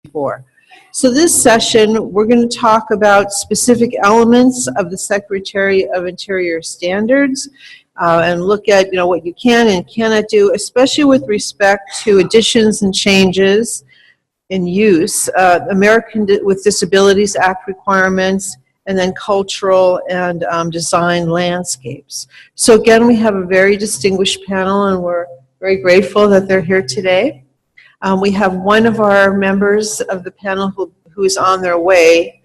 before. So this session, we're going to talk about specific elements of the Secretary of Interior standards and look at what you can and cannot do, especially with respect to additions and changes in use, American with Disabilities Act requirements, and then cultural and design landscapes. So again, we have a very distinguished panel, and we're very grateful that they're here today. We have one of our members of the panel who is on their way,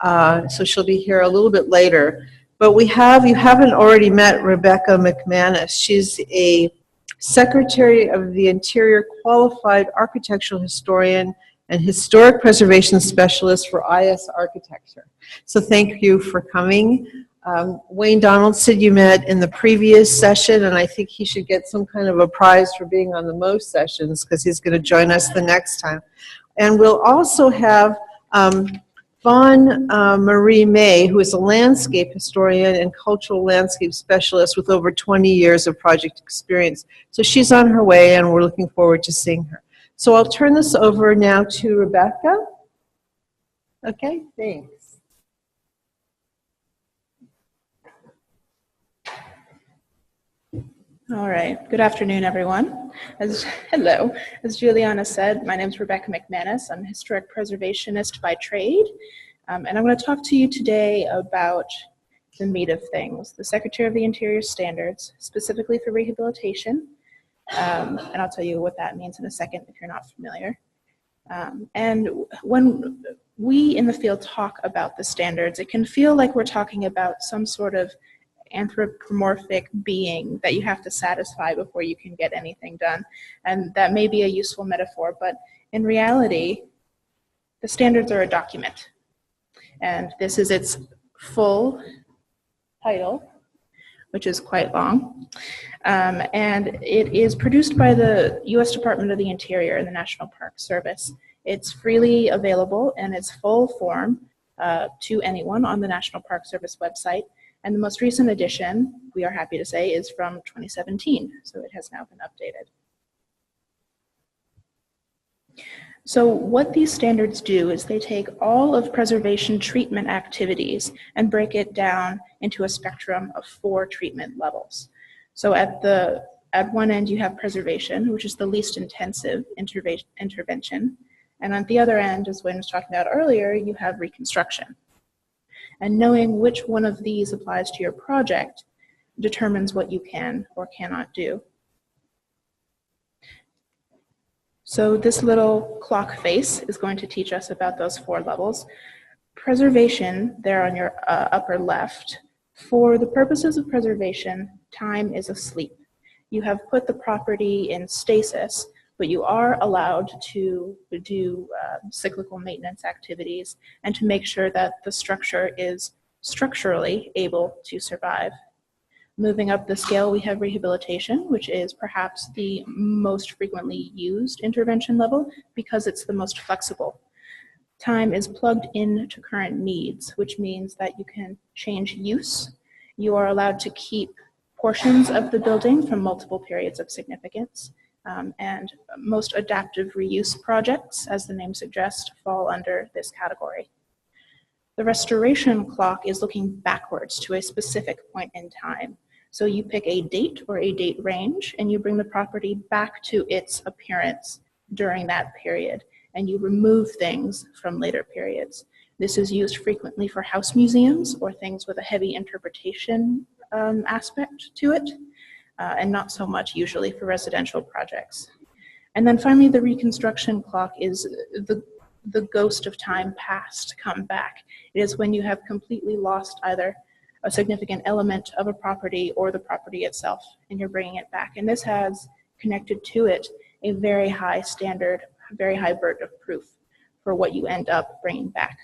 so she'll be here a little bit later. But you haven't already met Rebecca McManus. She's a Secretary of the Interior qualified architectural historian and historic preservation specialist for IS Architecture. So thank you for coming. Wayne Donaldson you met in the previous session, and I think he should get some kind of a prize for being on the most sessions because he's going to join us the next time. And we'll also have Vaughn Marie May, who is a landscape historian and cultural landscape specialist with over 20 years of project experience. So she's on her way, and we're looking forward to seeing her. So I'll turn this over now to Rebecca. Okay, thanks. All right, good afternoon, everyone. Hello, as Juliana said, my name is Rebecca McManus. I'm a historic preservationist by trade, and I'm going to talk to you today about the meat of things, the Secretary of the Interior standards, specifically for rehabilitation. And I'll tell you what that means in a second if you're not familiar. And when we in the field talk about the standards, it can feel like we're talking about some sort of anthropomorphic being that you have to satisfy before you can get anything done. And that may be a useful metaphor, but in reality, the standards are a document. And this is its full title, which is quite long. And it is produced by the U.S. Department of the Interior and the National Park Service. It's freely available in its full form to anyone on the National Park Service website. And the most recent edition, we are happy to say, is from 2017, so it has now been updated. So what these standards do is they take all of preservation treatment activities and break it down into a spectrum of 4 treatment levels. So at one end you have preservation, which is the least intensive intervention. And at the other end, as Wayne was talking about earlier, you have reconstruction. And knowing which one of these applies to your project determines what you can or cannot do. So this little clock face is going to teach us about those 4 levels. Preservation, there on your upper left, for the purposes of preservation, time is asleep. You have put the property in stasis, but you are allowed to do cyclical maintenance activities and to make sure that the structure is structurally able to survive. Moving up the scale, we have rehabilitation, which is perhaps the most frequently used intervention level because it's the most flexible. Time is plugged into current needs, which means that you can change use. You are allowed to keep portions of the building from multiple periods of significance. And most adaptive reuse projects, as the name suggests, fall under this category. The restoration clock is looking backwards to a specific point in time. So you pick a date or a date range and you bring the property back to its appearance during that period, and you remove things from later periods. This is used frequently for house museums or things with a heavy interpretation aspect to it, and not so much usually for residential projects. And then finally, the reconstruction clock is the ghost of time past come back. It is when you have completely lost either a significant element of a property or the property itself, and you're bringing it back. And this has connected to it a very high standard, very high burden of proof for what you end up bringing back.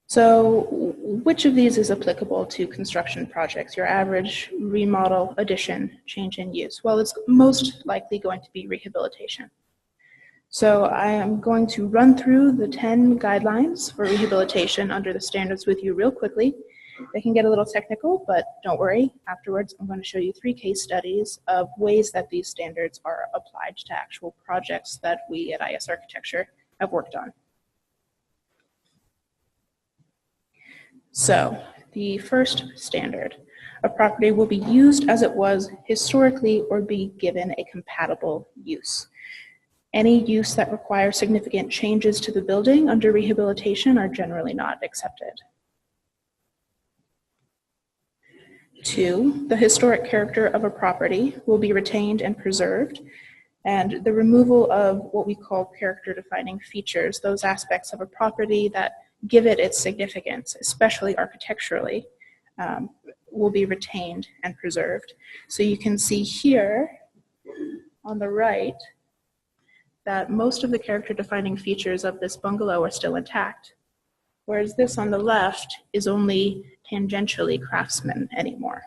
So which of these is applicable to construction projects? Your average remodel, addition, change in use? Well, it's most likely going to be rehabilitation. So I am going to run through the 10 guidelines for rehabilitation under the standards with you real quickly, They can get a little technical, but don't worry. Afterwards, I'm going to show you 3 case studies of ways that these standards are applied to actual projects that we at IS Architecture have worked on. So, the first standard, a property will be used as it was historically or be given a compatible use. Any use that requires significant changes to the building under rehabilitation are generally not accepted. 2, the historic character of a property will be retained and preserved, and the removal of what we call character-defining features, those aspects of a property that give it its significance, especially architecturally, will be retained and preserved. So you can see here on the right that most of the character-defining features of this bungalow are still intact, whereas this on the left is only tangentially craftsman anymore.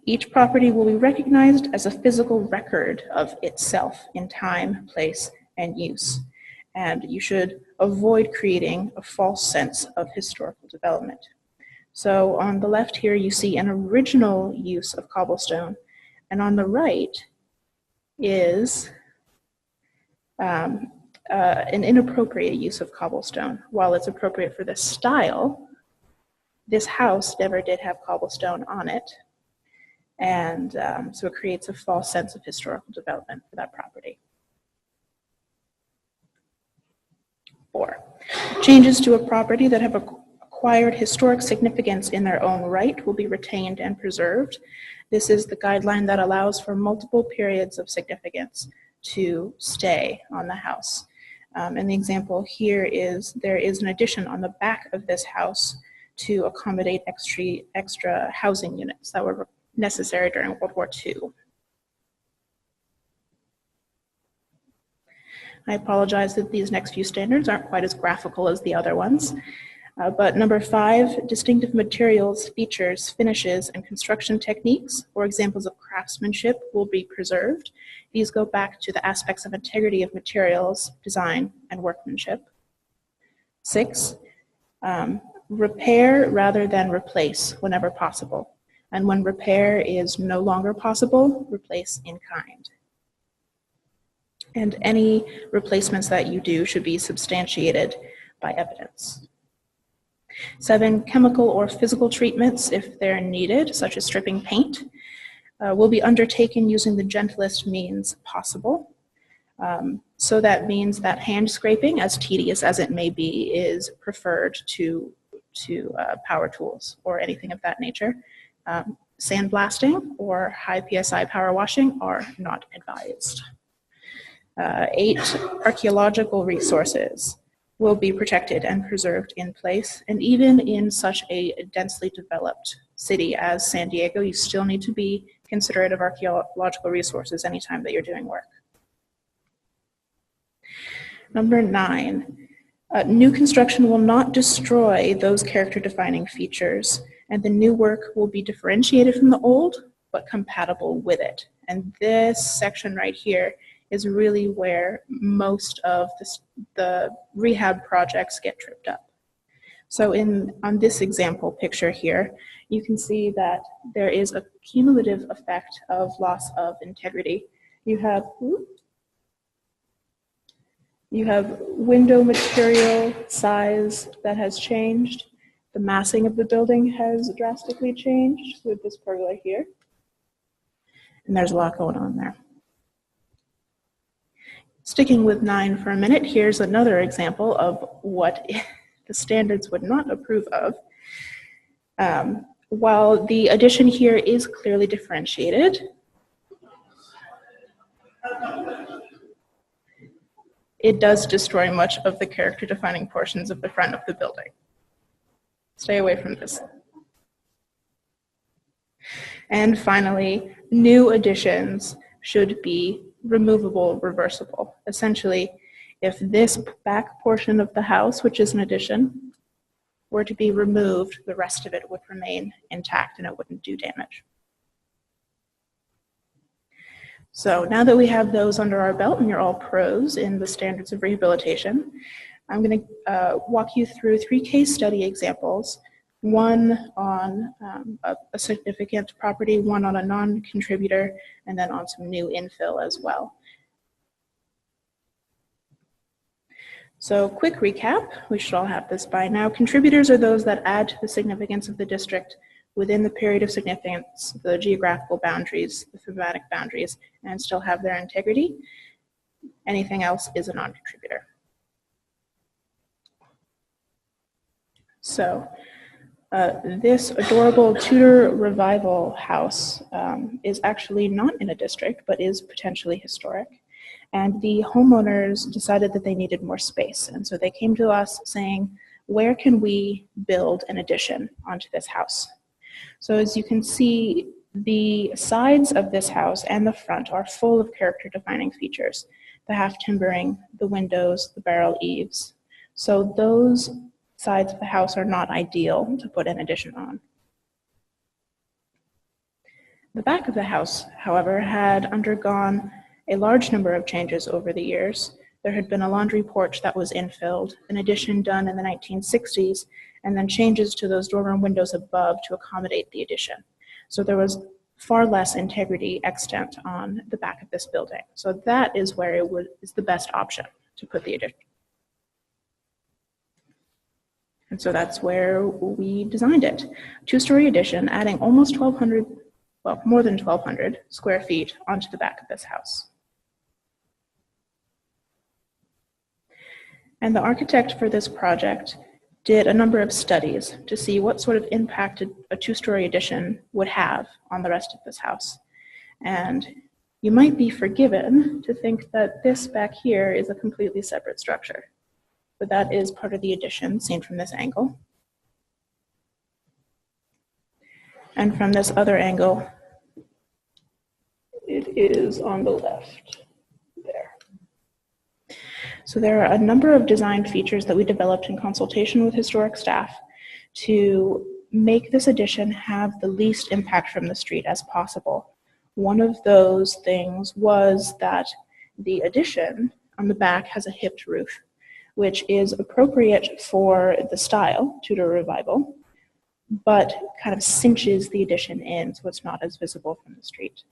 Each property will be recognized as a physical record of itself in time, place, and use, and you should avoid creating a false sense of historical development. So on the left here, you see an original use of cobblestone, and on the right is an inappropriate use of cobblestone. While it's appropriate for this style, this house never did have cobblestone on it, and so it creates a false sense of historical development for that property. 4, changes to a property that have acquired historic significance in their own right will be retained and preserved. This is the guideline that allows for multiple periods of significance to stay on the house. And the example here is there is an addition on the back of this house to accommodate extra housing units that were necessary during World War II. I apologize that these next few standards aren't quite as graphical as the other ones. But number 5, distinctive materials, features, finishes, and construction techniques, or examples of craftsmanship, will be preserved. These go back to the aspects of integrity of materials, design, and workmanship. 6, repair rather than replace whenever possible. And when repair is no longer possible, replace in kind. And any replacements that you do should be substantiated by evidence. 7, chemical or physical treatments, if they're needed, such as stripping paint, will be undertaken using the gentlest means possible. So that means that hand scraping, as tedious as it may be, is preferred to power tools or anything of that nature. Sandblasting or high PSI power washing are not advised. 8, archaeological resources will be protected and preserved in place. And even in such a densely developed city as San Diego, you still need to be considerate of archaeological resources anytime that you're doing work. Number 9, new construction will not destroy those character-defining features, and the new work will be differentiated from the old, but compatible with it. And this section right here is really where most of the rehab projects get tripped up. So on this example picture here, you can see that there is a cumulative effect of loss of integrity. You have window material size that has changed. The massing of the building has drastically changed with this pergola here. And there's a lot going on there. Sticking with 9 for a minute, here's another example of what the standards would not approve of. While the addition here is clearly differentiated, it does destroy much of the character-defining portions of the front of the building. Stay away from this. And finally, new additions should be removable, reversible. Essentially, if this back portion of the house, which is an addition, were to be removed, the rest of it would remain intact and it wouldn't do damage. So now that we have those under our belt and you're all pros in the standards of rehabilitation, I'm going to walk you through 3 case study examples, one on a significant property, one on a non-contributor, and then on some new infill as well. So quick recap, we should all have this by now. Contributors are those that add to the significance of the district within the period of significance, the geographical boundaries, the thematic boundaries, and still have their integrity. Anything else is a non-contributor. So this adorable Tudor revival house is actually not in a district, but is potentially historic. And the homeowners decided that they needed more space. And so they came to us saying, where can we build an addition onto this house? So as you can see, the sides of this house and the front are full of character-defining features. The half timbering, the windows, the barrel eaves. So those sides of the house are not ideal to put an addition on. The back of the house, however, had undergone a large number of changes over the years. There had been a laundry porch that was infilled, an addition done in the 1960s, and then changes to those dormer windows above to accommodate the addition. So there was far less integrity extant on the back of this building. So that is where is the best option to put the addition. And so that's where we designed it. 2-story addition, adding almost 1,200, well, more than 1,200 square feet onto the back of this house. And the architect for this project did a number of studies to see what sort of impact a 2-story addition would have on the rest of this house. And you might be forgiven to think that this back here is a completely separate structure, but that is part of the addition seen from this angle. And from this other angle, it is on the left. So there are a number of design features that we developed in consultation with historic staff to make this addition have the least impact from the street as possible. One of those things was that the addition on the back has a hipped roof, which is appropriate for the style, Tudor Revival, but kind of cinches the addition in so it's not as visible from the street.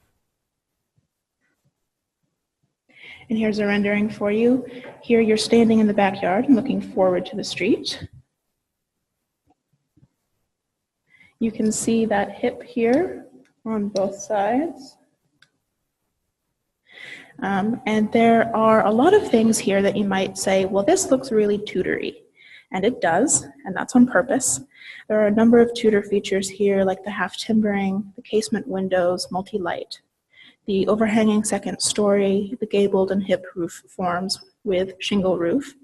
And here's a rendering for you. Here you're standing in the backyard and looking forward to the street. You can see that hip here on both sides. And there are a lot of things here that you might say, well, this looks really Tudor-y. And it does, and that's on purpose. There are a number of Tudor features here, like the half timbering, the casement windows, multi-light, the overhanging second story, the gabled and hip roof forms with shingle roof.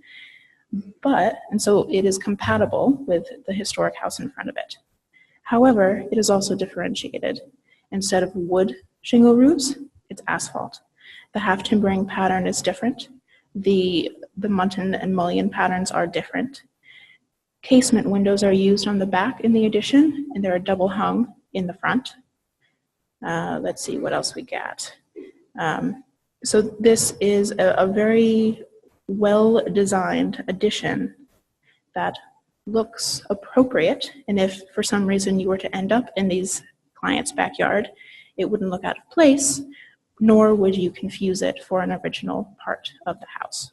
And so it is compatible with the historic house in front of it. However, it is also differentiated. Instead of wood shingle roofs, it's asphalt. The half timbering pattern is different. The mutton and mullion patterns are different. Casement windows are used on the back in the addition, and they're double hung in the front. Let's see what else we got. So this is a very well-designed addition that looks appropriate, and if for some reason you were to end up in these clients' backyard, it wouldn't look out of place, nor would you confuse it for an original part of the house.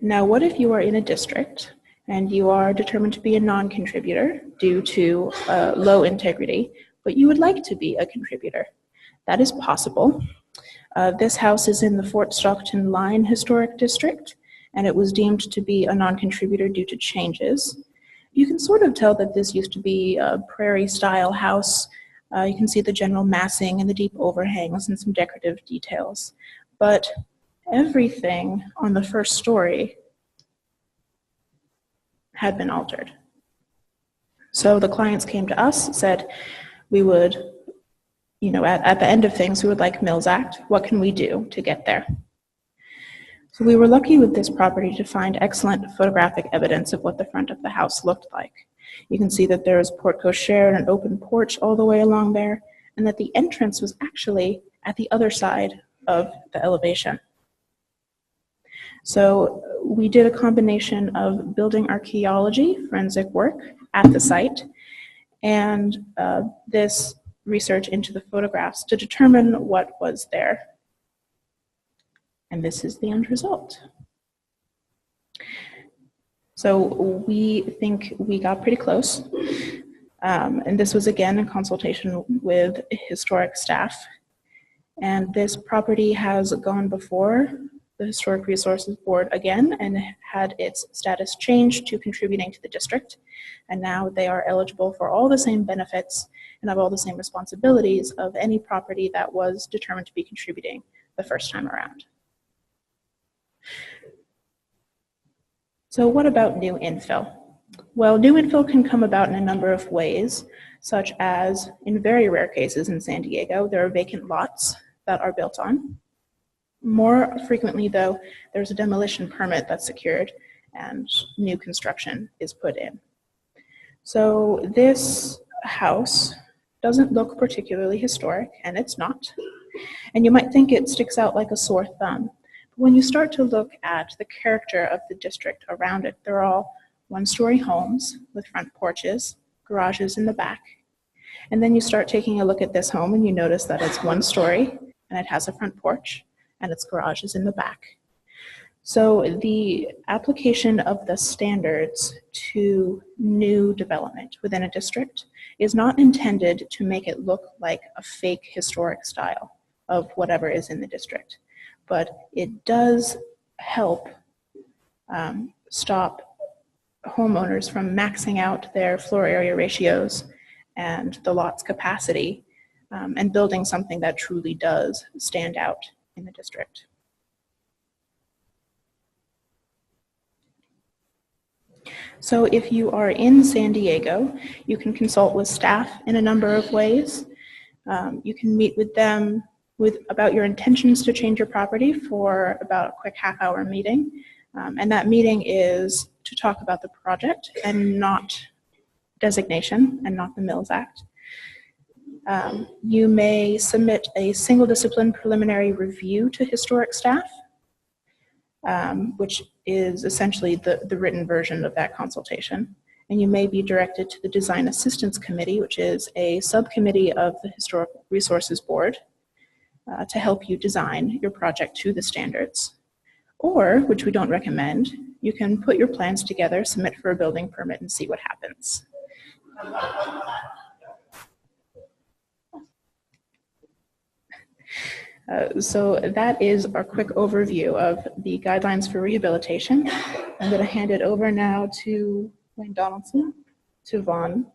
Now, what if you are in a district and you are determined to be a non-contributor due to low integrity, but you would like to be a contributor? That is possible. This house is in the Fort Stockton Line Historic District, and it was deemed to be a non-contributor due to changes. You can sort of tell that this used to be a prairie-style house. You can see the general massing and the deep overhangs and some decorative details. But everything on the first story had been altered. So the clients came to us, said, we would, at the end of things, we would like Mills Act. What can we do to get there? So we were lucky with this property to find excellent photographic evidence of what the front of the house looked like. You can see that there is porte cochere and an open porch all the way along there, and that the entrance was actually at the other side of the elevation. So we did a combination of building archaeology, forensic work at the site, and this research into the photographs to determine what was there. And this is the end result. So we think we got pretty close. And this was again in consultation with historic staff. And this property has gone before the Historic Resources Board again and had its status changed to contributing to the district. And now they are eligible for all the same benefits and have all the same responsibilities of any property that was determined to be contributing the first time around. So what about new infill? Well, new infill can come about in a number of ways, such as, in very rare cases in San Diego, there are vacant lots that are built on. More frequently, though, there's a demolition permit that's secured and new construction is put in. So this house doesn't look particularly historic, and it's not. And you might think it sticks out like a sore thumb. But when you start to look at the character of the district around it, they're all one-story homes with front porches, garages in the back. And then you start taking a look at this home and you notice that it's one story and it has a front porch and its garage is in the back. So the application of the standards to new development within a district is not intended to make it look like a fake historic style of whatever is in the district, but it does help stop homeowners from maxing out their floor area ratios and the lot's capacity and building something that truly does stand out in the district. So if you are in San Diego, you can consult with staff in a number of ways. You can meet with them about your intentions to change your property for about a quick half-hour meeting. And that meeting is to talk about the project and not designation and not the Mills Act. You may submit a single discipline preliminary review to historic staff, which is essentially the written version of that consultation. And you may be directed to the Design Assistance Committee, which is a subcommittee of the Historic Resources Board, to help you design your project to the standards. Or, which we don't recommend, you can put your plans together, submit for a building permit, and see what happens. So that is our quick overview of the guidelines for rehabilitation. I'm going to hand it over now to Wayne Donaldson, to Vaughn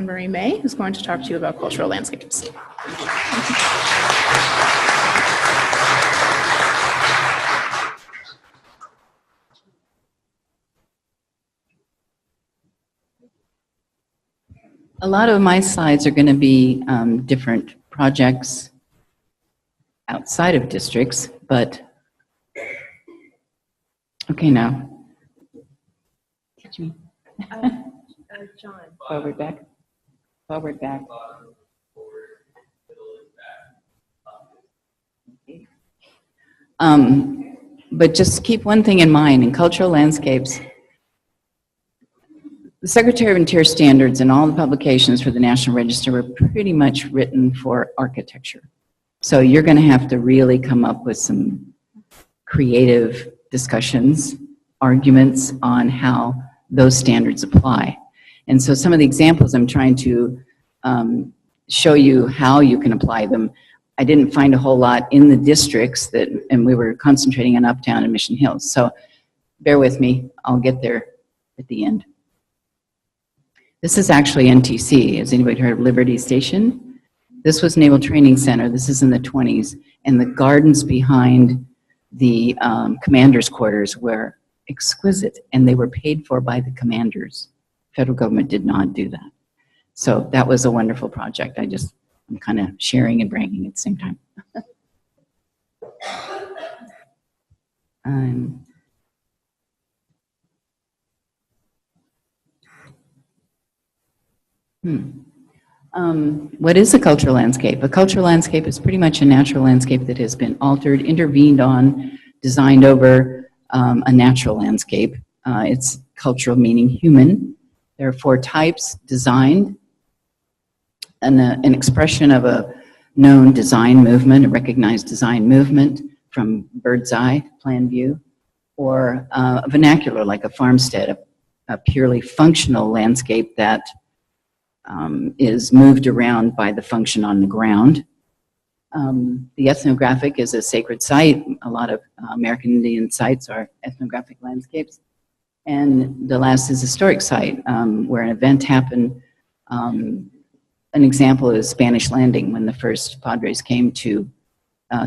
Marie May, who's going to talk to you about cultural landscapes. A lot of my slides are going to be different projects outside of districts, but okay, now. Teach me. John. Forward, back. Forward, back. But just keep one thing in mind, in cultural landscapes, the Secretary of Interior standards and all the publications for the National Register were pretty much written for architecture. So you're going to have to really come up with some creative discussions, arguments on how those standards apply. And so some of the examples I'm trying to show you how you can apply them. I didn't find a whole lot in the districts and we were concentrating on Uptown and Mission Hills. So bear with me, I'll get there at the end. This is actually NTC. Has anybody heard of Liberty Station? This was Naval Training Center. This is in the 20s. And the gardens behind the commander's quarters were exquisite, and they were paid for by the commanders. Federal government did not do that. So that was a wonderful project. I'm kind of sharing and bragging at the same time. What is a cultural landscape? A cultural landscape is pretty much a natural landscape that has been altered, intervened on, designed over a natural landscape. It's cultural meaning human. There are 4 types: designed, an expression of a known design movement, a recognized design movement from bird's eye, plan view, or a vernacular like a farmstead, a purely functional landscape that is moved around by the function on the ground. The ethnographic is a sacred site. A lot of American Indian sites are ethnographic landscapes. And the last is historic site, where an event happened. An example is Spanish Landing, when the first Padres came to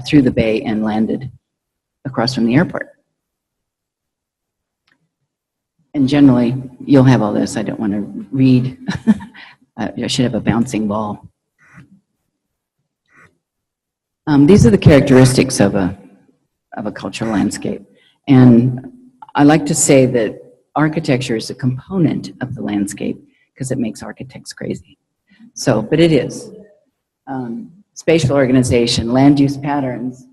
through the bay and landed across from the airport. And generally, you'll have all this. I don't want to read. I should have a bouncing ball. These are the characteristics of a cultural landscape. And I like to say that architecture is a component of the landscape because it makes architects crazy. So, but it is. Spatial organization, land use patterns,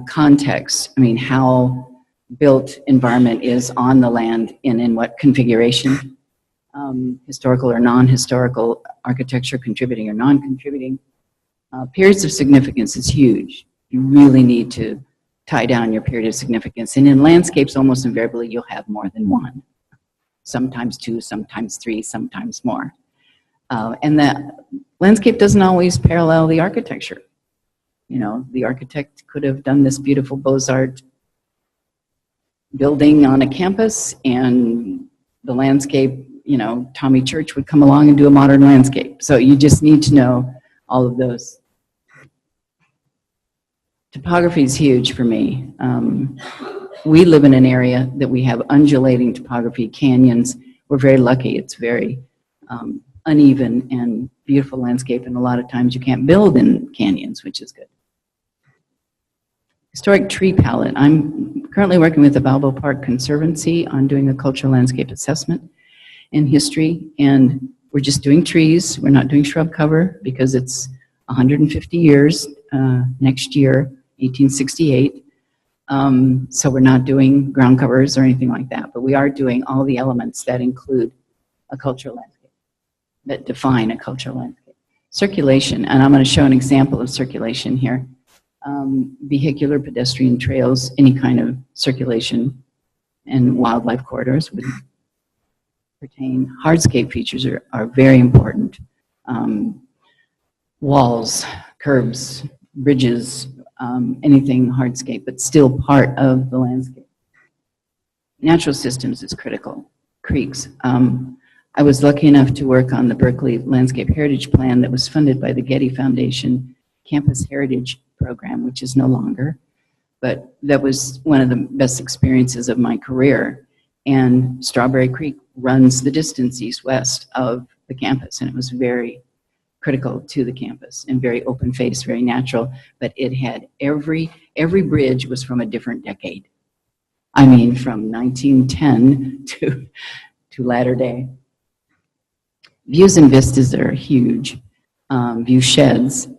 context. I mean, how built environment is on the land and in what configuration. Historical or non-historical architecture, contributing or non-contributing. Periods of significance is huge. You really need to tie down your period of significance. And in landscapes, almost invariably, you'll have more than one. Sometimes 2, sometimes 3, sometimes more. And the landscape doesn't always parallel the architecture. You know, the architect could have done this beautiful Beaux-Arts building on a campus, and the landscape, you know, Tommy Church would come along and do a modern landscape. So you just need to know all of those. Topography is huge for me. We live in an area that we have undulating topography, canyons. We're very lucky. It's very uneven and beautiful landscape, and a lot of times you can't build in canyons, which is good. Historic tree palette. I'm currently working with the Balboa Park Conservancy on doing a cultural landscape assessment in history, and we're just doing trees. We're not doing shrub cover because it's 150 years next year, 1868. So we're not doing ground covers or anything like that, but we are doing all the elements that include a cultural landscape, that define a cultural landscape. Circulation, and I'm going to show an example of circulation here. Vehicular, pedestrian trails, any kind of circulation, and wildlife corridors would pertain. Hardscape features are very important. Walls, curbs, bridges, anything hardscape, but still part of the landscape. Natural systems is critical. Creeks. I was lucky enough to work on the Berkeley Landscape Heritage Plan that was funded by the Getty Foundation Campus Heritage Program, which is no longer, but that was one of the best experiences of my career. And Strawberry Creek runs the distance east-west of the campus, and it was very critical to the campus and very open-faced, very natural, but it had every bridge was from a different decade. I mean, from 1910 to latter day. Views and vistas are huge. View sheds.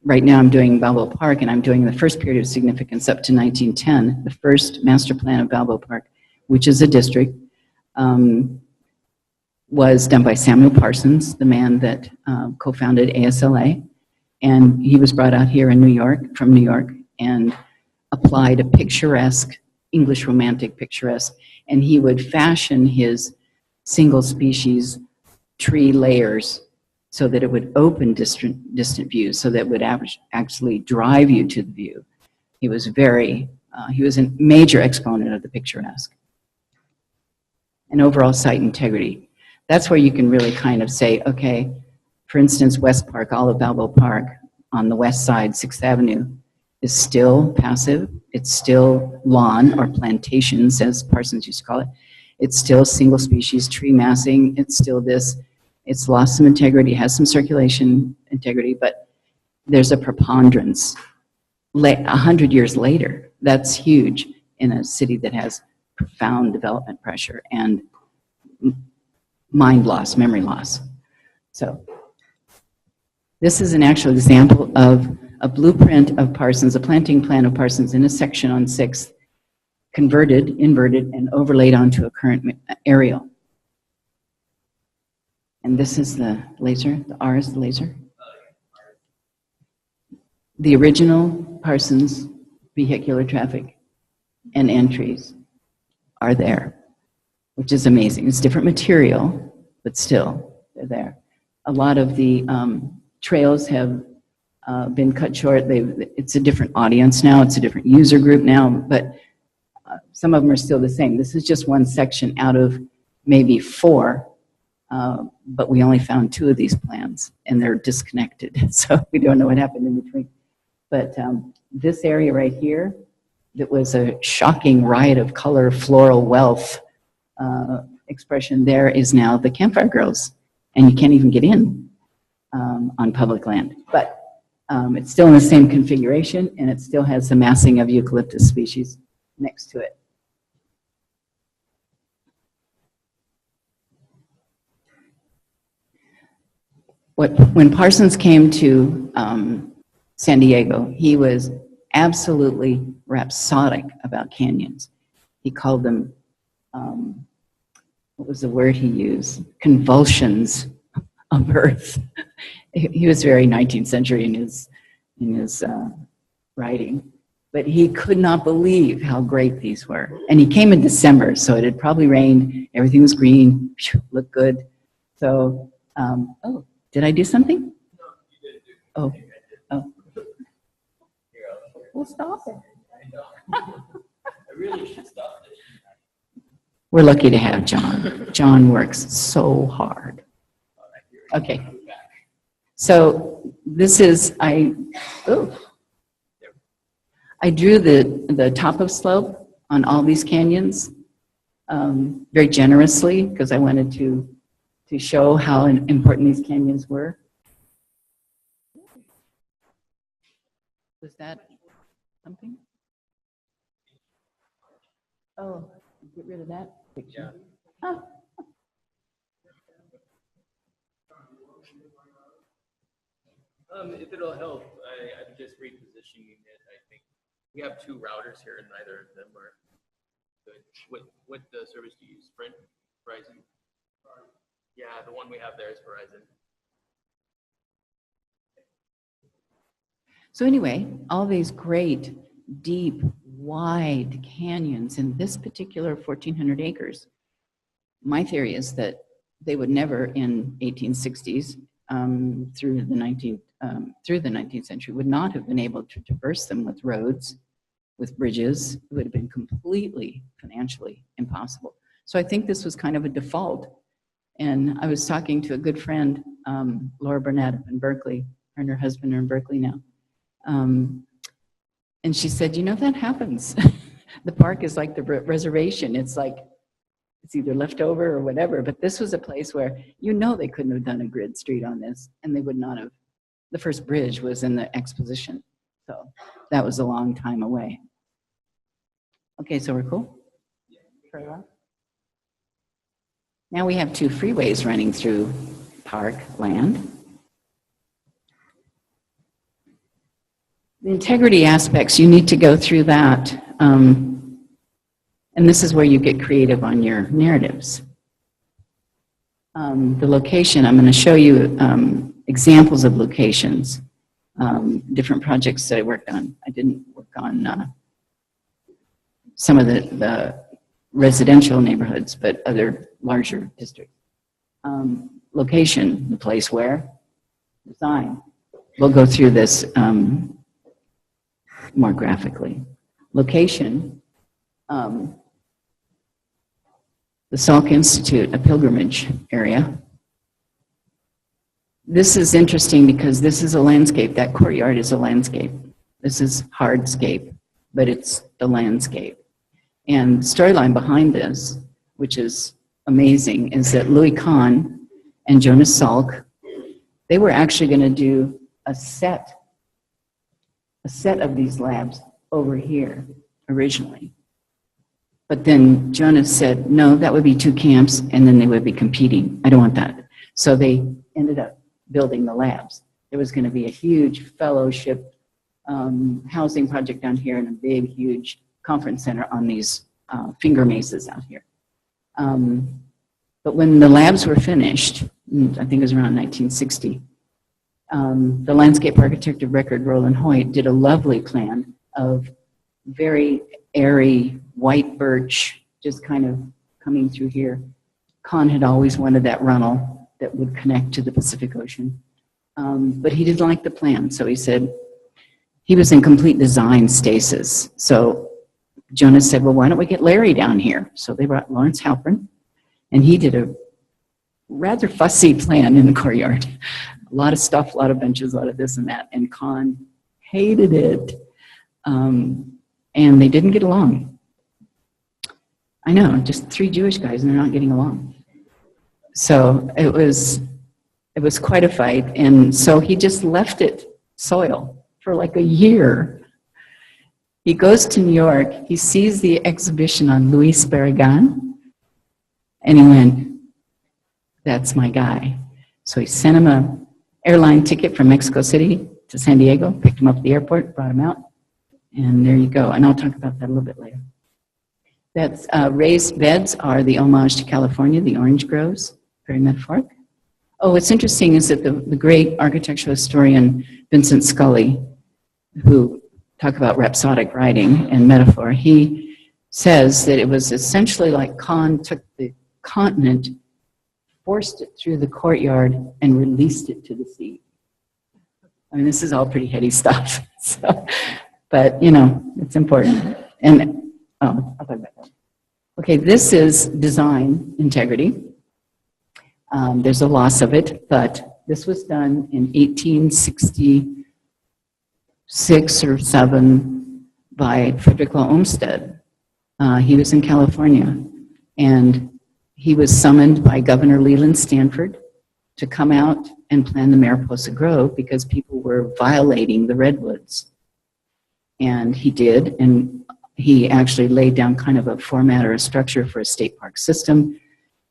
Right now I'm doing Balboa Park, and I'm doing the first period of significance up to 1910. The first master plan of Balboa Park, which is a district, was done by Samuel Parsons, the man that co-founded ASLA. And he was brought out here in New York, from New York, and applied a picturesque, English romantic picturesque, and he would fashion his single species tree layers so that it would open distant views, so that it would actually drive you to the view. He was he was a major exponent of the picturesque. And overall site integrity. That's where you can really kind of say, okay, for instance, West Park, all of Balboa Park on the west side, 6th Avenue, is still passive. It's still lawn or plantations, as Parsons used to call it. It's still single species tree massing. It's still this. It's lost some integrity, has some circulation integrity, but there's a preponderance. 100 years later, that's huge in a city that has profound development pressure and mind loss, memory loss. So this is an actual example of a blueprint of Parsons, a planting plan of Parsons in a section on 6th, converted, inverted, and overlaid onto a current aerial. And this is the laser, the R is the laser. The original Parsons vehicular traffic and entries are there, which is amazing. It's different material, but still, they're there. A lot of the trails have been cut short. It's a different audience now. It's a different user group now, but some of them are still the same. This is just one section out of maybe 4, but we only found 2 of these plans, and they're disconnected, so we don't know what happened in between. But this area right here, that was a shocking riot of color, floral wealth expression, there is now the Campfire Girls, and you can't even get in on public land. But it's still in the same configuration, and it still has the massing of eucalyptus species next to it. When Parsons came to San Diego, he was absolutely rhapsodic about canyons. He called them, what was the word he used? Convulsions of Earth. He was very 19th century in his writing, but he could not believe how great these were. And he came in December, so it had probably rained. Everything was green, looked good. So, oh, did I do something? Oh, oh. Well, stop it. I really should stop this. We're lucky to have John. John works so hard. Okay. So this is, I drew the top of slope on all these canyons very generously because I wanted to show how important these canyons were. Was that something? Oh, get rid of that picture. Yeah. Oh. If it'll help, I'm just repositioning it. I think we have 2 routers here, and neither of them are good. What service do you use? Sprint, Verizon? Yeah, the one we have there is Verizon. So anyway, all these great, deep, wide canyons in this particular 1,400 acres, my theory is that they would never in 1860s through the 19th century would not have been able to traverse them with roads, with bridges. It would have been completely financially impossible. So I think this was kind of a default. And I was talking to a good friend, Laura Burnett up in Berkeley. Her and her husband are in Berkeley now. And she said, you know, that happens. The park is like the reservation. It's like, it's either left over or whatever. But this was a place where, you know, they couldn't have done a grid street on this, and they would not have. The first bridge was in the exposition. So that was a long time away. Okay, so we're cool? Very well. Now we have 2 freeways running through park land. The integrity aspects, you need to go through that. And this is where you get creative on your narratives. The location, I'm going to show you examples of locations, different projects that I worked on. I didn't work on some of the residential neighborhoods, but other larger districts. Location, the place where, design. We'll go through this more graphically. Location, the Salk Institute, a pilgrimage area. This is interesting because this is a landscape. That courtyard is a landscape. This is hardscape, but it's the landscape. And the storyline behind this, which is amazing, is that Louis Kahn and Jonas Salk, they were actually going to do a set of these labs over here originally. But then Jonas said, no, that would be 2 camps, and then they would be competing. I don't want that. So they ended up building the labs. There was going to be a huge fellowship housing project down here and a big, huge conference center on these finger mazes out here. But when the labs were finished, I think it was around 1960, the landscape architect of record, Roland Hoyt, did a lovely plan of very airy white birch just kind of coming through here. Kahn had always wanted that runnel that would connect to the Pacific Ocean. But he didn't like the plan, so he said, he was in complete design stasis. So Jonas said, well, why don't we get Larry down here? So they brought Lawrence Halpern, and he did a rather fussy plan in the courtyard. A lot of stuff, a lot of benches, a lot of this and that, and Kahn hated it. And they didn't get along. I know, just 3 Jewish guys and they're not getting along. So it was quite a fight, and so he just left it soil for like a year. He goes to New York, he sees the exhibition on Louis Barragan, and he went, that's my guy. So he sent him an airline ticket from Mexico City to San Diego, picked him up at the airport, brought him out, and there you go. And I'll talk about that a little bit later. That's raised beds are the homage to California, the orange groves, very metaphoric. Oh, what's interesting is that the great architectural historian Vincent Scully, who talk about rhapsodic writing and metaphor, he says that it was essentially like Kahn took the continent, forced it through the courtyard, and released it to the sea. I mean, this is all pretty heady stuff. So, but, you know, it's important. And, I'll talk about that. Okay, this is design integrity. There's a loss of it, but this was done in 1866 or 7 by Frederick Law Olmsted. He was in California, and he was summoned by Governor Leland Stanford to come out and plan the Mariposa Grove because people were violating the redwoods. And he did, and he actually laid down kind of a format or a structure for a state park system.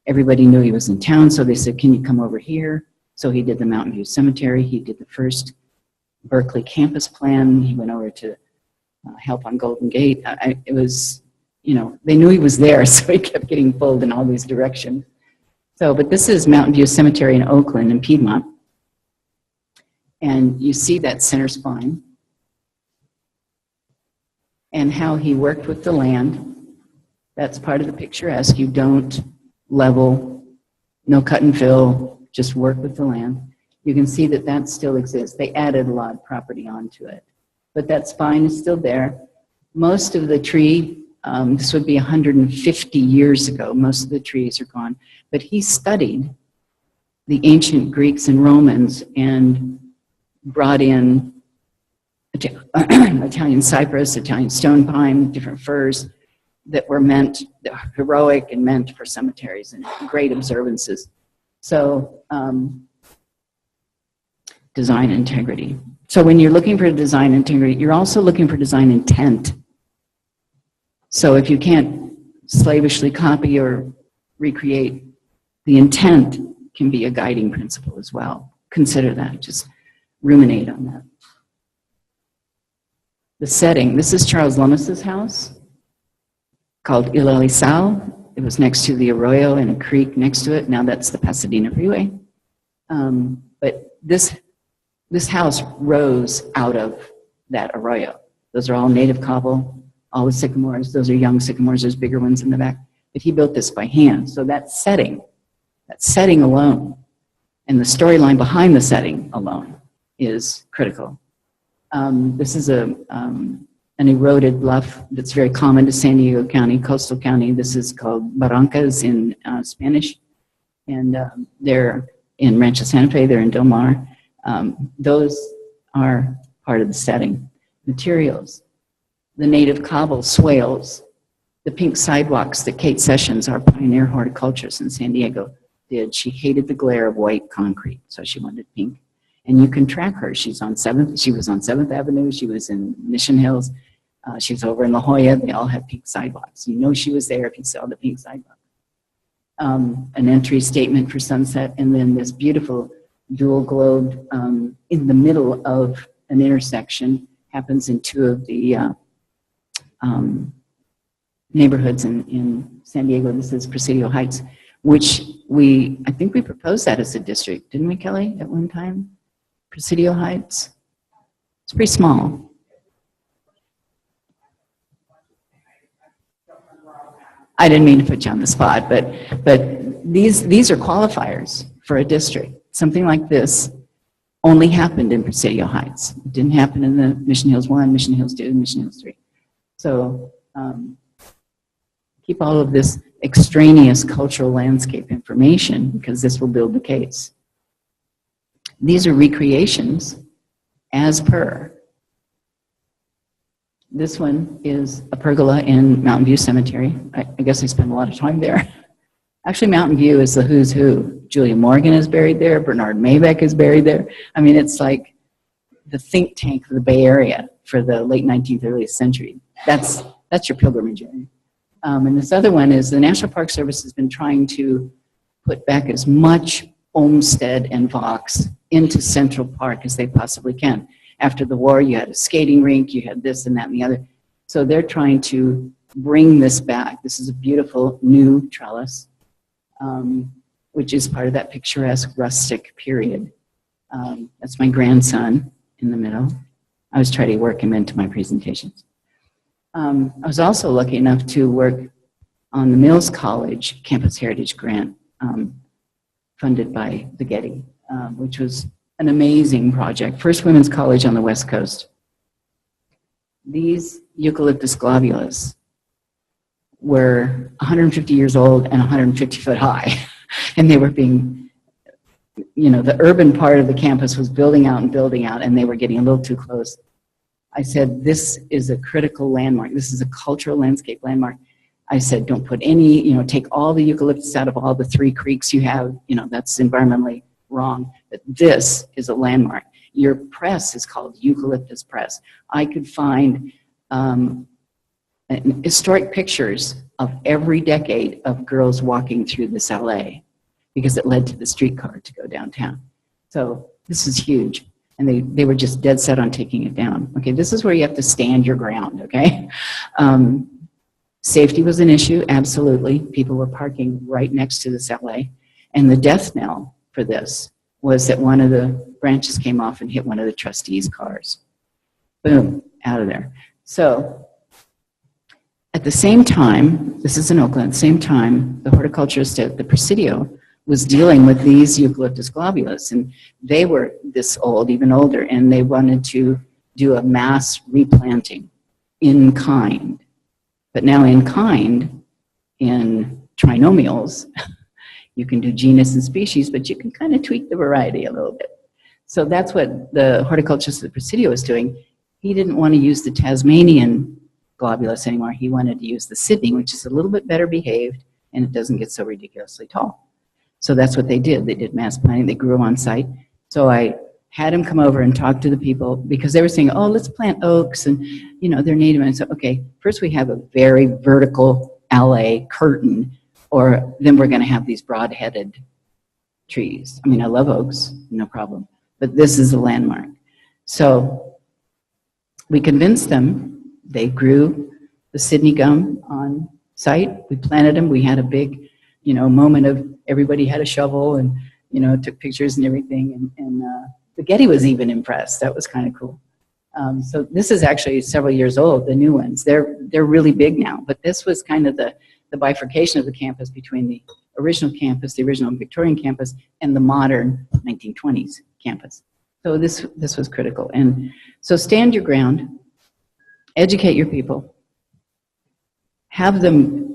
Everybody knew he was in town, so they said, can you come over here? So he did the Mountain View Cemetery. He did the first Berkeley campus plan. He went over to help on Golden Gate. It was, you know, they knew he was there, so he kept getting pulled in all these directions. So, but this is Mountain View Cemetery in Oakland in Piedmont. And you see that center spine and how he worked with the land. That's part of the picturesque. You don't level, no cut and fill, just work with the land. You can see that that still exists. They added a lot of property onto it. But that spine is still there. Most of the tree, this would be 150 years ago, most of the trees are gone. But he studied the ancient Greeks and Romans and brought in Italian cypress, Italian stone pine, different firs that were meant, heroic and meant for cemeteries and great observances. So, design integrity. So when you're looking for design integrity, you're also looking for design intent. So if you can't slavishly copy or recreate, the intent can be a guiding principle as well. Consider that, just ruminate on that. The setting, this is Charles Lummis's house called Il Elisal. It was next to the arroyo and a creek next to it. Now that's the Pasadena Freeway. But this house rose out of that arroyo. Those are all native cobble, all the sycamores. Those are young sycamores. There's bigger ones in the back. But he built this by hand. So that setting alone, and the storyline behind the setting alone is critical. This is an eroded bluff that's very common to San Diego County, coastal county. This is called barrancas in Spanish. And they're in Rancho Santa Fe, they're in Del Mar. Those are part of the setting. Materials, the native cobble swales, the pink sidewalks that Kate Sessions, our pioneer horticulturist in San Diego, did. She hated the glare of white concrete, so she wanted pink. And you can track her. She was on 7th Avenue, she was in Mission Hills, she was over in La Jolla. They all have pink sidewalks. You know she was there if you saw the pink sidewalk. an entry statement for Sunset, and then this beautiful dual globe in the middle of an intersection happens in two of the neighborhoods in San Diego. This is Presidio Heights, which I think we proposed that as a district, didn't we, Kelly, at one time? Presidio Heights. It's pretty small. I didn't mean to put you on the spot, but these are qualifiers for a district. Something like this only happened in Presidio Heights. It didn't happen in the Mission Hills 1, Mission Hills 2, and Mission Hills 3. So keep all of this extraneous cultural landscape information, because this will build the case. These are recreations as per. This one is a pergola in Mountain View Cemetery. I guess I spend a lot of time there. Actually, Mountain View is the who's who. Julia Morgan is buried there. Bernard Maybeck is buried there. I mean, it's like the think tank of the Bay Area for the late 19th, early century. That's your pilgrimage area. And this other one is the National Park Service has been trying to put back as much Olmsted and Vox into Central Park as they possibly can. After the war, you had a skating rink, you had this and that and the other. So they're trying to bring this back. This is a beautiful new trellis, which is part of that picturesque rustic period. That's my grandson in the middle. I always try to work him into my presentations. I was also lucky enough to work on the Mills College Campus Heritage Grant funded by the Getty, which was an amazing project. First women's college on the West Coast. These eucalyptus globulas were 150 years old and 150 foot high. And they were being, the urban part of the campus was building out, and they were getting a little too close. I said, this is a critical landmark. This is a cultural landscape landmark. I said, don't put any, take all the eucalyptus out of all the 3 creeks you have. That's environmentally wrong. But this is a landmark. Your press is called Eucalyptus Press. I could find historic pictures of every decade of girls walking through this LA because it led to the streetcar to go downtown. So this is huge. And they were just dead set on taking it down. Okay, this is where you have to stand your ground, okay? Safety was an issue, absolutely. People were parking right next to this LA. And the death knell for this was that one of the branches came off and hit one of the trustees' cars. Boom, out of there. So at the same time, this is in Oakland, at the same time, the horticulturist at the Presidio was dealing with these eucalyptus globulas, and they were this old, even older, and they wanted to do a mass replanting in kind. But now in kind, in trinomials, you can do genus and species, but you can kind of tweak the variety a little bit. So that's what the horticulturist at the Presidio was doing. He didn't want to use the Tasmanian globulus anymore. He wanted to use the Sydney, which is a little bit better behaved, and it doesn't get so ridiculously tall. So that's what they did. They did mass planting. They grew them on site. So I had him come over and talk to the people because they were saying, oh, let's plant oaks and, they're native. And so, okay, first we have a very vertical LA curtain, or then we're going to have these broad-headed trees. I mean, I love oaks, no problem. But this is a landmark. So we convinced them. They grew the Sydney gum on site. We planted them. We had a big, moment of everybody had a shovel and, took pictures and everything. And the Getty was even impressed. That was kind of cool. So this is actually several years old, the new ones. They're really big now. But this was kind of the bifurcation of the campus between the original campus, the original Victorian campus, and the modern 1920s campus. So this was critical. And so stand your ground, educate your people, have them,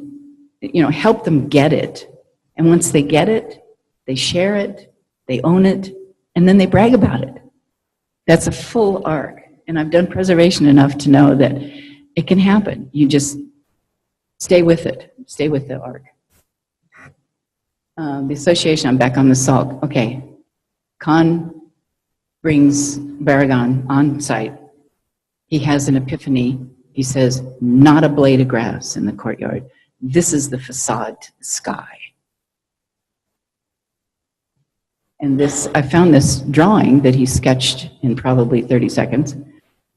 help them get it. And once they get it, they share it, they own it, and then they brag about it. That's a full arc. And I've done preservation enough to know that it can happen. You just stay with it. Stay with the arc. The association, I'm back on the salt. Okay. Khan brings Barragan on site. He has an epiphany. He says, not a blade of grass in the courtyard. This is the facade to the sky. And this, I found this drawing that he sketched in probably 30 seconds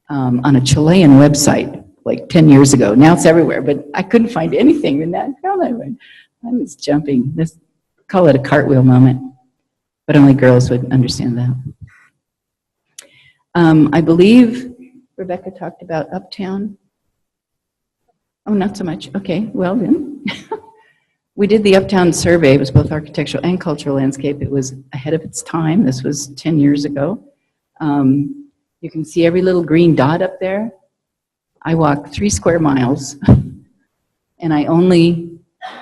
on a Chilean website like 10 years ago. Now it's everywhere, but I couldn't find anything in that. I was jumping. Let's call it a cartwheel moment, but only girls would understand that. I believe Rebecca talked about Uptown. Oh, not so much. Okay, well then. We did the Uptown survey. It was both architectural and cultural landscape. It was ahead of its time. This was 10 years ago. You can see every little green dot up there. I walked 3 square miles, and I only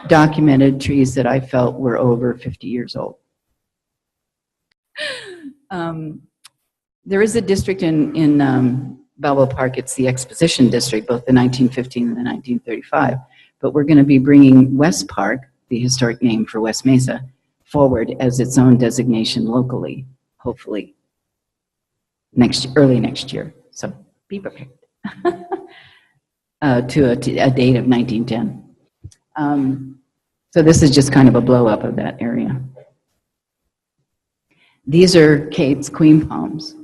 documented trees that I felt were over 50 years old. There is a district in Balboa Park. It's the Exposition District, both the 1915 and the 1935. But we're going to be bringing West Park, the historic name for West Mesa, forward as its own designation locally, hopefully early next year. So be prepared to a date of 1910. So this is just kind of a blow up of that area. These are Kate's queen palms.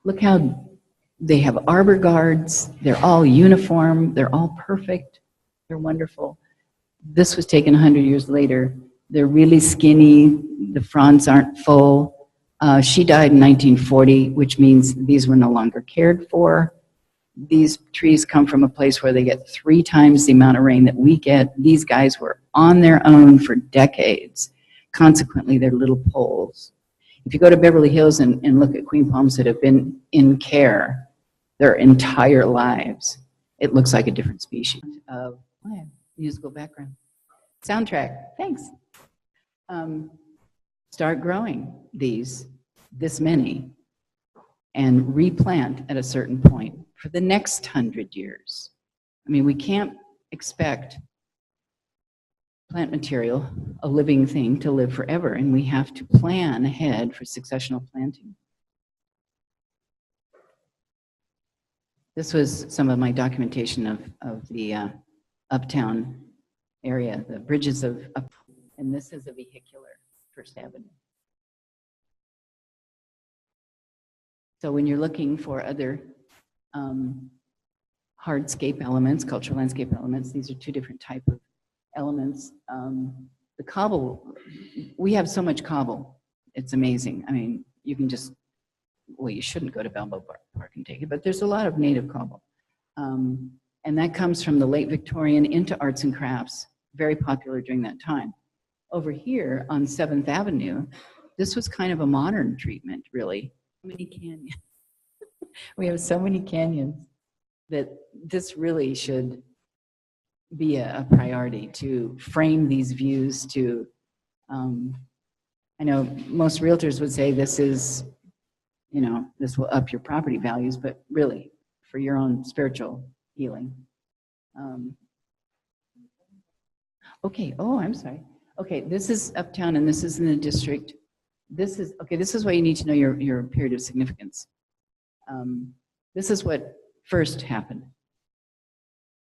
Look how they have arbor guards. They're all uniform. They're all perfect. They're wonderful. This was taken 100 years later. They're really skinny. The fronds aren't full. She died in 1940, which means these were no longer cared for. These trees come from a place where they get 3 times the amount of rain that we get. These guys were on their own for decades. Consequently, they're little poles. If you go to Beverly Hills and look at queen palms that have been in care their entire lives, it looks like a different species of musical background. Soundtrack, thanks. Start growing this many, and replant at a certain point for the next 100 years. I mean, we can't expect plant material, a living thing, to live forever, and we have to plan ahead for successional planting. This was some of my documentation of the Uptown area, the bridges of and this is a vehicular First Avenue. So when you're looking for other hardscape elements, cultural landscape elements, these are 2 different type of elements. The cobble, we have so much cobble, it's amazing. I mean, you can just, well, you shouldn't go to Balboa Park and take it, but there's a lot of native cobble. And that comes from the late Victorian into arts and crafts, very popular during that time. Over here on 7th Avenue, this was kind of a modern treatment, really. So many canyons. We have so many canyons that this really should be a priority to frame these views to, I know most realtors would say this is, you know, this will up your property values, but really for your own spiritual healing. Okay, oh, I'm sorry. Okay, this is Uptown and this is in the district. This is why you need to know your period of significance. This is what first happened.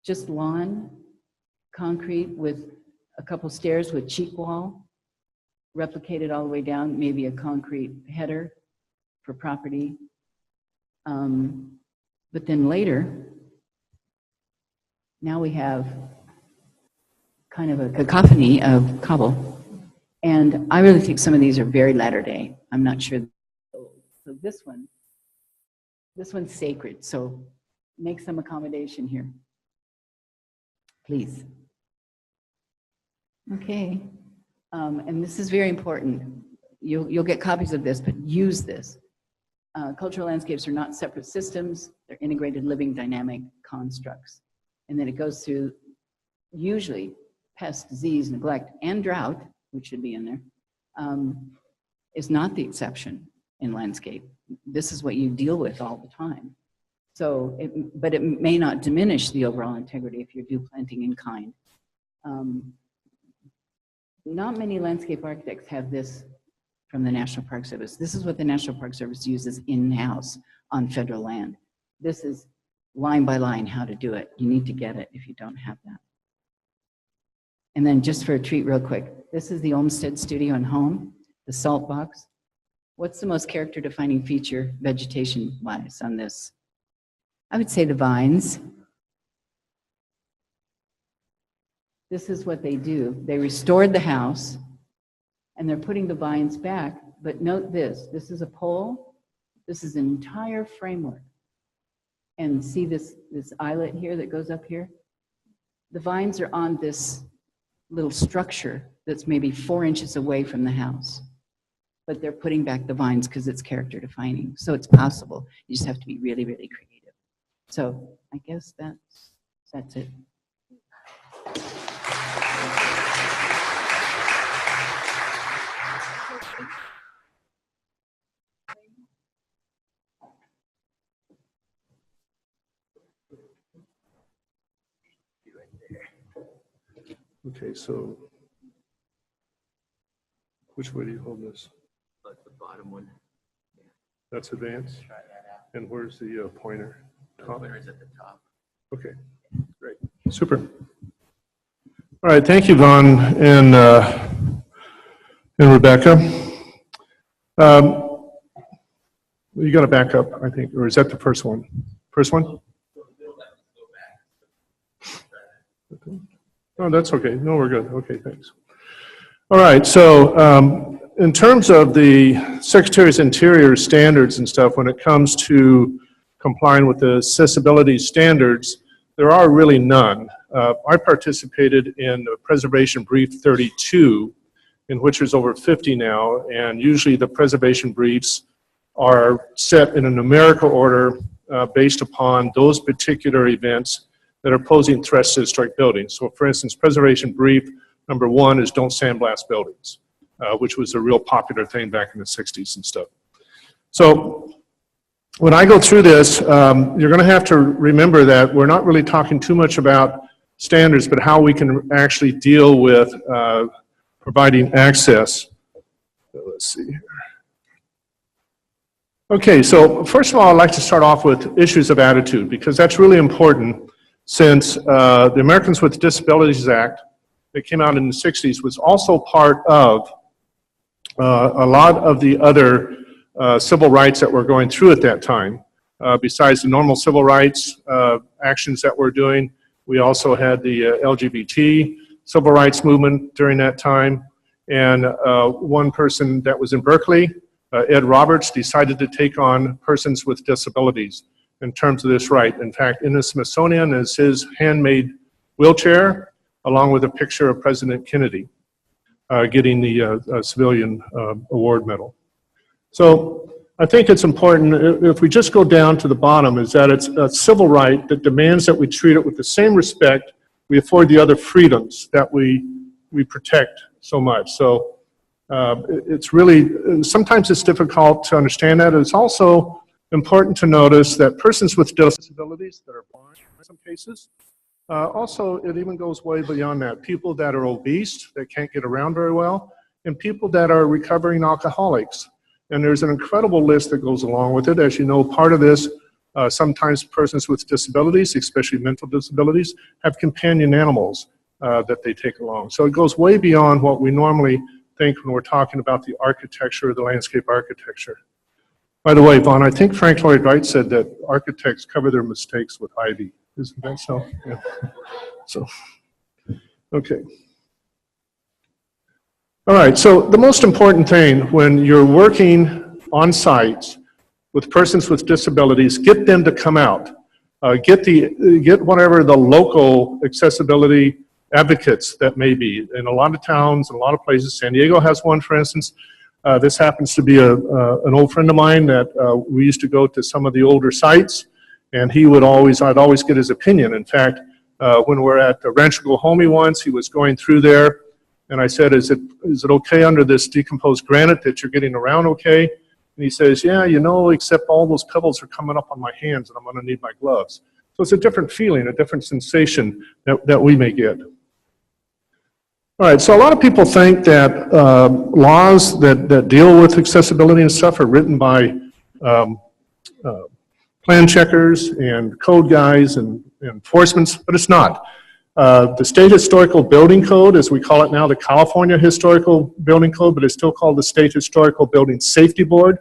Just lawn, concrete with a couple stairs with cheek wall, replicated all the way down, maybe a concrete header for property. But then later, now we have kind of a cacophony of cobble. And I really think some of these are very latter day. I'm not sure. So this one's sacred. So make some accommodation here, please. Okay. And this is very important. You'll get copies of this, but use this. Cultural landscapes are not separate systems. They're integrated living dynamic constructs. And then it goes through usually pest, disease, neglect, and drought, which should be in there, is not the exception in landscape. This is what you deal with all the time. So, but it may not diminish the overall integrity if you do planting in kind. Not many landscape architects have this from the National Park Service. This is what the National Park Service uses in-house on federal land. This is line by line how to do it. You need to get it if you don't have that. And then just for a treat real quick, this is the Olmsted Studio and Home, the salt box. What's the most character defining feature vegetation wise on this? I would say the vines. This is what they do. They restored the house and they're putting the vines back. But note this, this is a pole. This is an entire framework. And see this eyelet here that goes up here? The vines are on this little structure that's maybe 4 inches away from the house. But they're putting back the vines because it's character defining. So it's possible. You just have to be really, really creative. So I guess that's it. Okay, so which way do you hold this? Like the bottom one. That's advanced? Try that out. And where's the pointer? The Top? pointer's at the top. Okay, great, super. All right, thank you, Vaughn and Rebecca. You got to back up, I think, or is that the first one? First one? Okay. Oh, that's okay. No, we're good. Okay, thanks. All right, so in terms of the Secretary's Interior standards and stuff, when it comes to complying with the accessibility standards, there are really none. I participated in the Preservation Brief 32, in which there's over 50 now, and usually the preservation briefs are set in a numerical order based upon those particular events that are posing threats to historic buildings. So for instance, Preservation Brief number 1 is don't sandblast buildings, which was a real popular thing back in the 60s and stuff. So when I go through this, you're going to have to remember that we're not really talking too much about standards, but how we can actually deal with providing access. So let's see here. Okay, so first of all, I'd like to start off with issues of attitude, because that's really important, since the Americans with Disabilities Act that came out in the 60s was also part of a lot of the other civil rights that were going through at that time. Besides the normal civil rights actions that we're doing, we also had the LGBT civil rights movement during that time. And one person that was in Berkeley, Ed Roberts, decided to take on persons with disabilities in terms of this right. In fact, in the Smithsonian is his handmade wheelchair, along with a picture of President Kennedy getting the civilian award medal. So I think it's important, if we just go down to the bottom, is that it's a civil right that demands that we treat it with the same respect we afford the other freedoms that we protect so much. So it's really, sometimes it's difficult to understand that. It's also important to notice that persons with disabilities that are blind in some cases, also it even goes way beyond that. People that are obese, that can't get around very well, and people that are recovering alcoholics. And there's an incredible list that goes along with it. As you know, part of this, sometimes persons with disabilities, especially mental disabilities, have companion animals that they take along. So it goes way beyond what we normally think when we're talking about the architecture, the landscape architecture. By the way, Vaughn, I think Frank Lloyd Wright said that architects cover their mistakes with ivy. Isn't that so? Yeah. So, okay. All right, so the most important thing when you're working on sites with persons with disabilities, get them to come out. Get whatever the local accessibility advocates that may be. In a lot of towns, in a lot of places, San Diego has one, for instance. This happens to be an old friend of mine that we used to go to some of the older sites, and I'd always get his opinion. In fact, when we're at Rancho Guajome once, he was going through there, and I said, is it okay under this decomposed granite that you're getting around okay? And he says, yeah, you know, except all those pebbles are coming up on my hands and I'm gonna need my gloves. So it's a different feeling, a different sensation that we may get. All right, so a lot of people think that laws that deal with accessibility and stuff are written by plan checkers and code guys and enforcements, but it's not. The State Historical Building Code, as we call it now, the California Historical Building Code, but it's still called the State Historical Building Safety Board.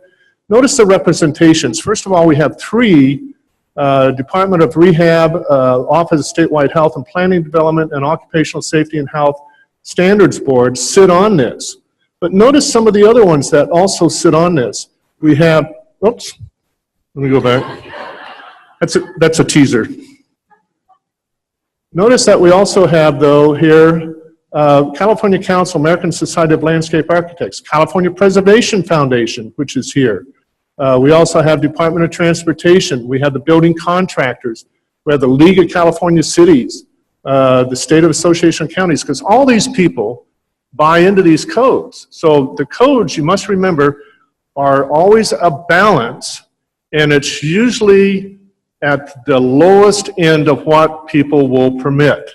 Notice the representations. First of all, we have 3 Department of Rehab, Office of Statewide Health and Planning Development, and Occupational Safety and Health Standards Boards sit on this. But notice some of the other ones that also sit on this. We have, oops, let me go back. That's a teaser. Notice that we also have, though, here, California Council, American Society of Landscape Architects, California Preservation Foundation, which is here. We also have Department of Transportation. We have the building contractors. We have the League of California Cities, the State of Association of Counties, because all these people buy into these codes. So the codes, you must remember, are always a balance, and it's usually at the lowest end of what people will permit.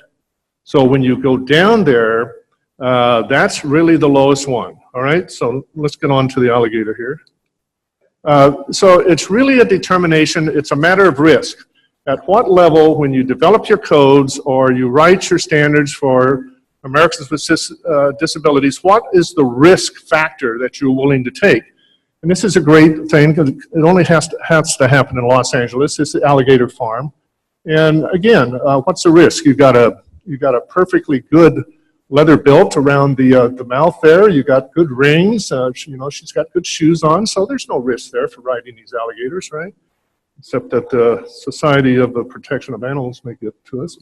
So when you go down there, that's really the lowest one. All right, so let's get on to the alligator here. So it's really a determination, it's a matter of risk. At what level, when you develop your codes or you write your standards for Americans with disabilities, what is the risk factor that you're willing to take? And this is a great thing because it only has to happen in Los Angeles. It's the alligator farm. And again, what's the risk? You've got a perfectly good leather belt around the mouth there. You got good rings. You know, she's got good shoes on, so there's no risk there for riding these alligators, right? Except that the Society of the Protection of Animals may get to us.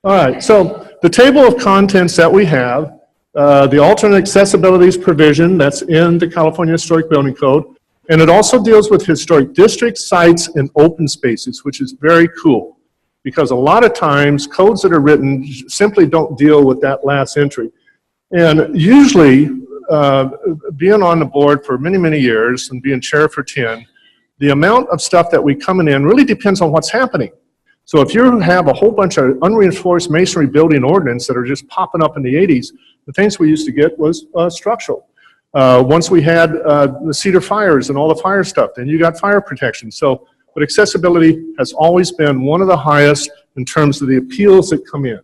All right, so the table of contents that we have, the alternate accessibilities provision that's in the California Historic Building Code, and it also deals with historic districts, sites, and open spaces, which is very cool. Because a lot of times, codes that are written simply don't deal with that last entry. And usually, being on the board for many, many years and being chair for 10, the amount of stuff that we come in really depends on what's happening. So if you have a whole bunch of unreinforced masonry building ordinance that are just popping up in the 80s, the things we used to get was structural. Once we had the Cedar fires and all the fire stuff, then you got fire protection. So, but accessibility has always been one of the highest in terms of the appeals that come in.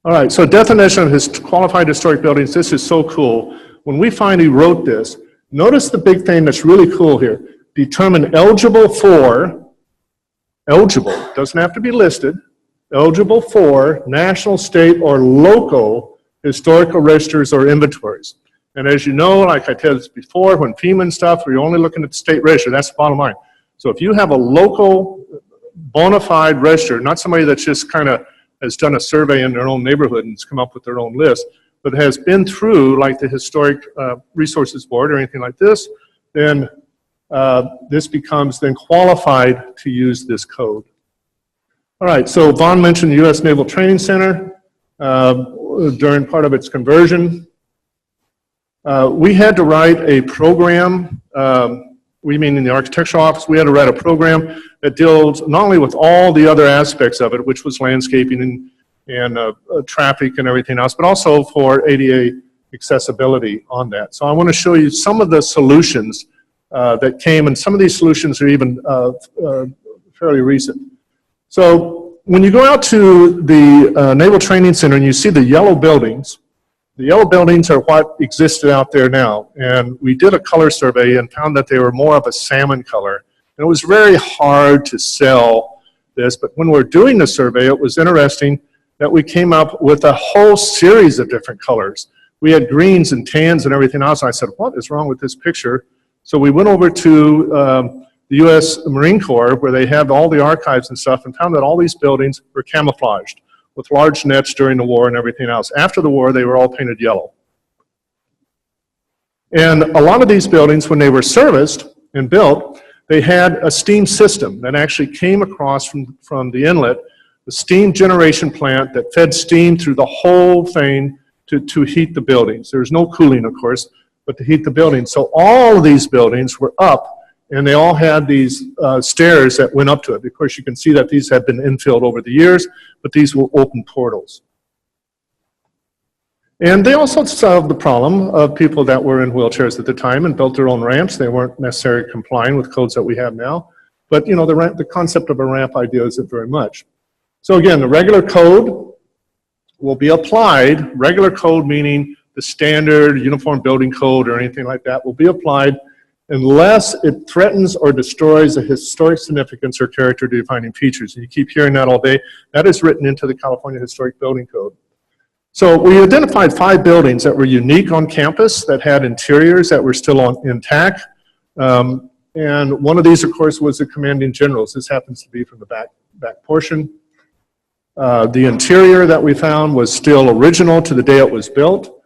All right, so definition of his qualified historic buildings, this is so cool. When we finally wrote this, notice the big thing that's really cool here. Determine eligible, doesn't have to be listed, eligible for national, state, or local historical registers or inventories. And as you know, like I told you before, when FEMA and stuff, we're only looking at the state register. That's the bottom line. So if you have a local bona fide register, not somebody that's just kind of has done a survey in their own neighborhood and has come up with their own list, but has been through like the Historic Resources Board or anything like this, then this becomes then qualified to use this code. All right, so Vaughn mentioned the U.S. Naval Training Center during part of its conversion. We had to write a program, we mean in the architectural office, we had to write a program that deals not only with all the other aspects of it, which was landscaping and traffic and everything else, but also for ADA accessibility on that. So I want to show you some of the solutions that came, and some of these solutions are even fairly recent. So when you go out to the Naval Training Center and you see the yellow buildings, the yellow buildings are what existed out there now. And we did a color survey and found that they were more of a salmon color. And it was very hard to sell this, but when we're doing the survey, it was interesting that we came up with a whole series of different colors. We had greens and tans and everything else. And I said, what is wrong with this picture? So we went over to the U.S. Marine Corps, where they have all the archives and stuff, and found that all these buildings were camouflaged with large nets during the war and everything else. After the war, they were all painted yellow. And a lot of these buildings, when they were serviced and built, they had a steam system that actually came across from the inlet, the steam generation plant that fed steam through the whole thing to heat the buildings. There's no cooling, of course, but to heat the buildings. So all of these buildings were up, and they all had these stairs that went up to it. Of course, you can see that these have been infilled over the years, but these were open portals. And they also solved the problem of people that were in wheelchairs at the time and built their own ramps. They weren't necessarily complying with codes that we have now, But, you know, the concept of a ramp idea isn't very much. So again, the regular code will be applied, regular code meaning the standard uniform building code or anything like that will be applied unless it threatens or destroys the historic significance or character defining features. And you keep hearing that all day. That is written into the California Historic Building Code. So we identified 5 buildings that were unique on campus that had interiors that were still intact. And one of these, of course, was the Commanding General's. This happens to be from the back portion. The interior that we found was still original to the day it was built.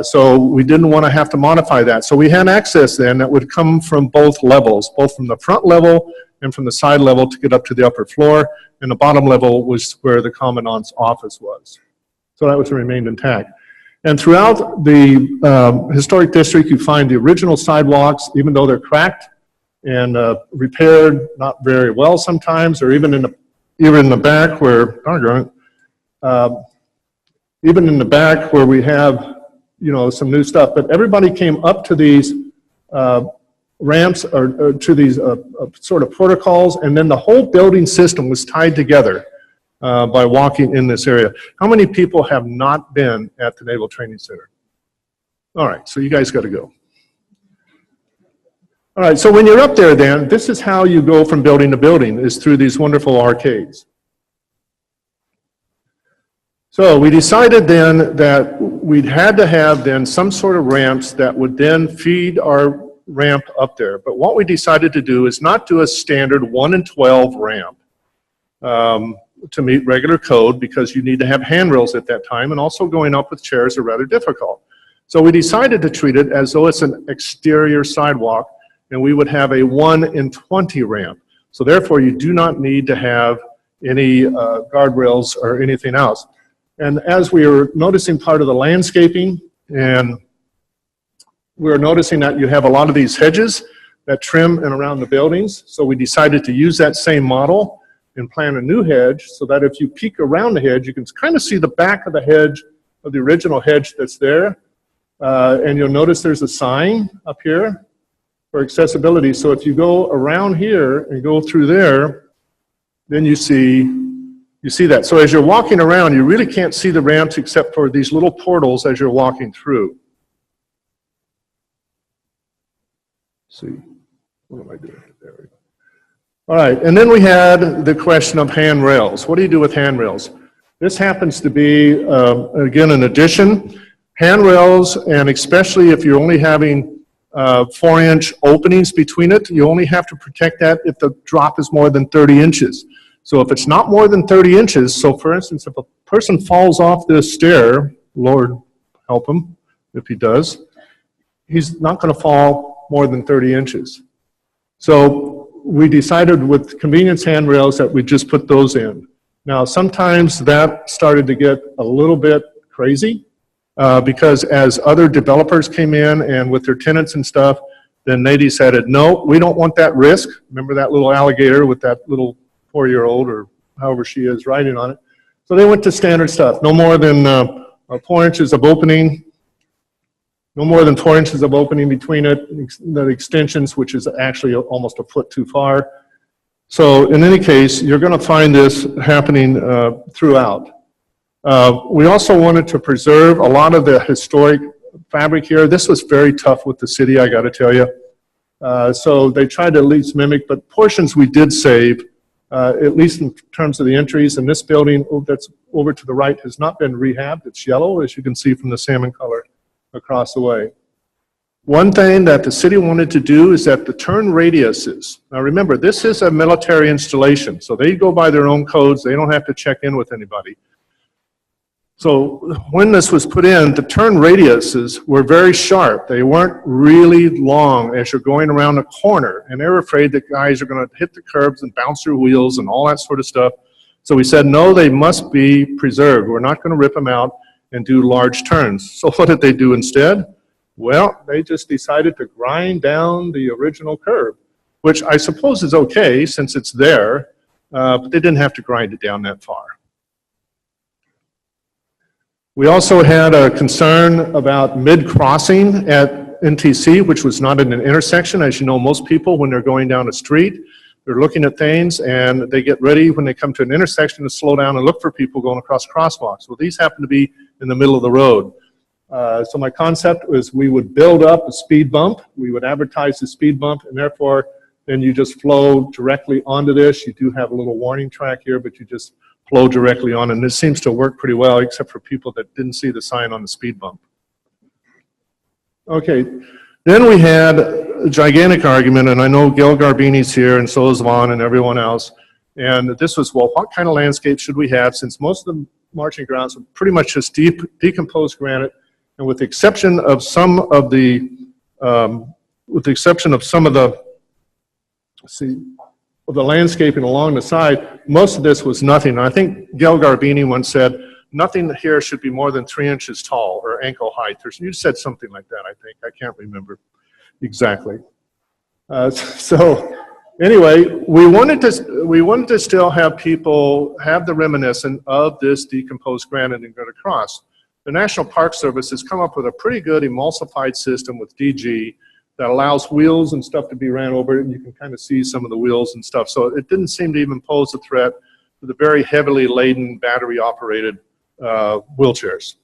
So we didn't want to have to modify that. So we had access then that would come from both levels, both from the front level and from the side level to get up to the upper floor. And the bottom level was where the Commandant's office was. So that was remained intact. And throughout the historic district, you find the original sidewalks, even though they're cracked and repaired not very well sometimes, or even in the back where, even in the back where we have, you know, some new stuff, but everybody came up to these ramps or to these sort of protocols, and then the whole building system was tied together by walking in this area. How many people have not been at the Naval Training Center? All right, so you guys got to go. All right, so when you're up there then, this is how you go from building to building, is through these wonderful arcades. So we decided then that we'd had to have then some sort of ramps that would then feed our ramp up there. But what we decided to do is not do a standard 1 in 12 ramp to meet regular code, because you need to have handrails at that time, and also going up with chairs are rather difficult. So we decided to treat it as though it's an exterior sidewalk, and we would have a 1 in 20 ramp. So therefore you do not need to have any guardrails or anything else. And as we were noticing part of the landscaping, and we were noticing that you have a lot of these hedges that trim and around the buildings, so we decided to use that same model and plant a new hedge, so that if you peek around the hedge, you can kind of see the back of the hedge, of the original hedge that's there. And you'll notice there's a sign up here for accessibility. So if you go around here and go through there, then you see that. So as you're walking around, you really can't see the ramps except for these little portals as you're walking through. Let's see, what am I doing? There we go. All right, and then we had the question of handrails. What do you do with handrails? This happens to be, again, an addition. Handrails, and especially if you're only having 4-inch openings between it, you only have to protect that if the drop is more than 30 inches. So if it's not more than 30 inches, so for instance, if a person falls off this stair, Lord help him if he does, he's not going to fall more than 30 inches. So we decided with convenience handrails that we just put those in. Now sometimes that started to get a little bit crazy because as other developers came in and with their tenants and stuff, then they decided, no, we don't want that risk. Remember that little alligator with that little 4-year-old or however she is riding on it. So they went to standard stuff. No more than 4 inches of opening. No more than 4 inches of opening between it. The extensions, which is actually almost a foot too far. So in any case, you're going to find this happening throughout. We also wanted to preserve a lot of the historic fabric here. This was very tough with the city, I got to tell you. So they tried to at least mimic, but portions we did save. At least in terms of the entries, and this building that's over to the right has not been rehabbed. It's yellow, as you can see from the salmon color across the way. One thing that the city wanted to do is that the turn radiuses, now remember, this is a military installation, so they go by their own codes. They don't have to check in with anybody. So when this was put in, the turn radiuses were very sharp. They weren't really long as you're going around a corner, and they were afraid that guys are going to hit the curbs and bounce their wheels and all that sort of stuff. So we said, no, they must be preserved. We're not going to rip them out and do large turns. So what did they do instead? Well, they just decided to grind down the original curb, which I suppose is okay since it's there, but they didn't have to grind it down that far. We also had a concern about mid-crossing at NTC, which was not in an intersection. As you know, most people, when they're going down a street, They're looking at things, and they get ready when they come to an intersection to slow down and look for people going across crosswalks. Well, these happen to be in the middle of the road. So my concept was we would build up a speed bump. We would advertise the speed bump, and therefore then you just flow directly onto this. You do have a little warning track here, but you just flow directly on, and this seems to work pretty well, except for people that didn't see the sign on the speed bump. Okay, then we had a gigantic argument, and I know Gil Garbini's here, and so is Vaughn and everyone else, and this was, well, what kind of landscape should we have, since most of the marching grounds are pretty much just decomposed granite, and with the exception of some of the, of the landscaping along the side, most of this was nothing. I think Gil Garbini once said, nothing here should be more than 3 inches tall or ankle height. You said something like that, I think. I can't remember exactly. So anyway, we wanted to still have people have the reminiscent of this decomposed granite and go across. The National Park Service has come up with a pretty good emulsified system with DG that allows wheels and stuff to be ran over it, and you can kind of see some of the wheels and stuff. So it didn't seem to even pose a threat to the very heavily laden, battery-operated wheelchairs.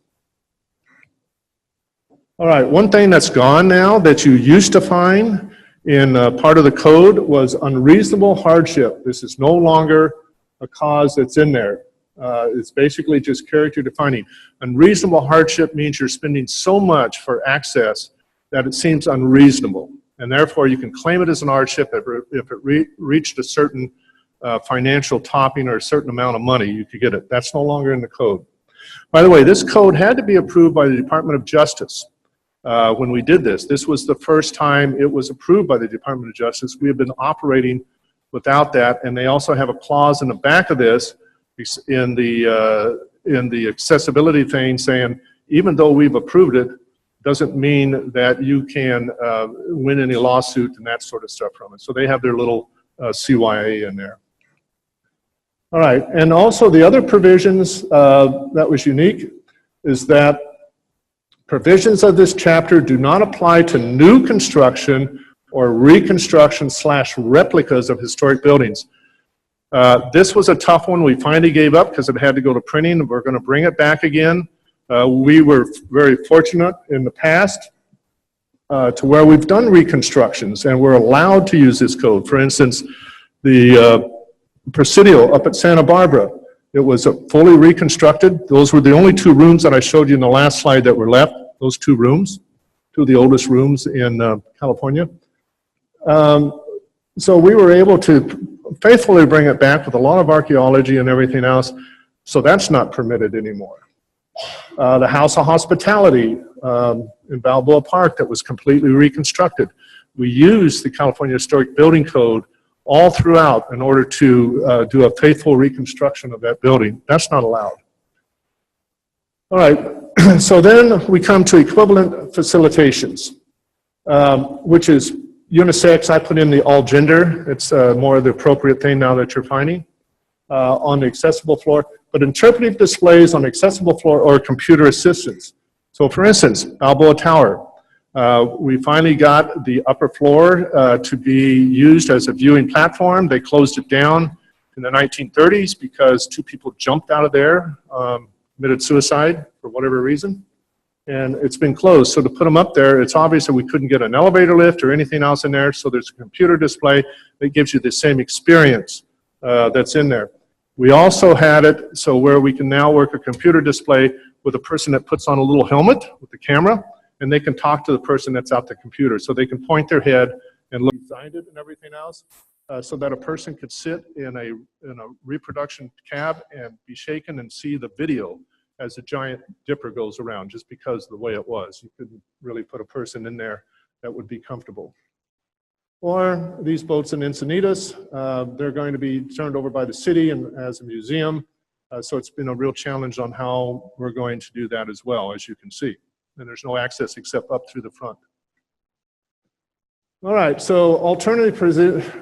All right, one thing that's gone now that you used to find in part of the code was unreasonable hardship. This is no longer a cause that's in there. It's basically just character defining. Unreasonable hardship means you're spending so much for access that it seems unreasonable, and therefore you can claim it as an hardship if it reached a certain financial topping or a certain amount of money, you could get it. That's no longer in the code. By the way, this code had to be approved by the Department of Justice when we did this. This was the first time it was approved by the Department of Justice. We have been operating without that, and they also have a clause in the back of this in the accessibility thing saying, even though we've approved it, doesn't mean that you can win any lawsuit and that sort of stuff from it. So they have their little CYA in there. All right, and also the other provisions that was unique is that provisions of this chapter do not apply to new construction or reconstruction / replicas of historic buildings. This was a tough one. We finally gave up because it had to go to printing. We're going to bring it back again. We were very fortunate in the past to where we've done reconstructions and we're allowed to use this code. For instance, the Presidio up at Santa Barbara, it was fully reconstructed. Those were the only 2 rooms that I showed you in the last slide that were left, those 2 rooms, 2 of the oldest rooms in California. So we were able to faithfully bring it back with a lot of archaeology and everything else, so that's not permitted anymore. The House of Hospitality in Balboa Park that was completely reconstructed. We used the California Historic Building Code all throughout in order to do a faithful reconstruction of that building. That's not allowed. All right, so then we come to equivalent facilitations, which is unisex. I put in the all gender. It's more the appropriate thing now that you're finding on the accessible floor. But interpretive displays on accessible floor or computer assistance. So for instance, Balboa Tower, we finally got the upper floor to be used as a viewing platform. They closed it down in the 1930s because 2 people jumped out of there, committed suicide for whatever reason, and it's been closed. So to put them up there, it's obvious that we couldn't get an elevator lift or anything else in there, so there's a computer display that gives you the same experience that's in there. We also had it so where we can now work a computer display with a person that puts on a little helmet with the camera, and they can talk to the person that's at the computer. So they can point their head and look behind it and everything else, so that a person could sit in a reproduction cab and be shaken and see the video as the giant dipper goes around, just because of the way it was. You couldn't really put a person in there that would be comfortable. Or these boats in Encinitas, they're going to be turned over by the city and as a museum. So it's been a real challenge on how we're going to do that as well, as you can see. And there's no access except up through the front. All right, so alternative,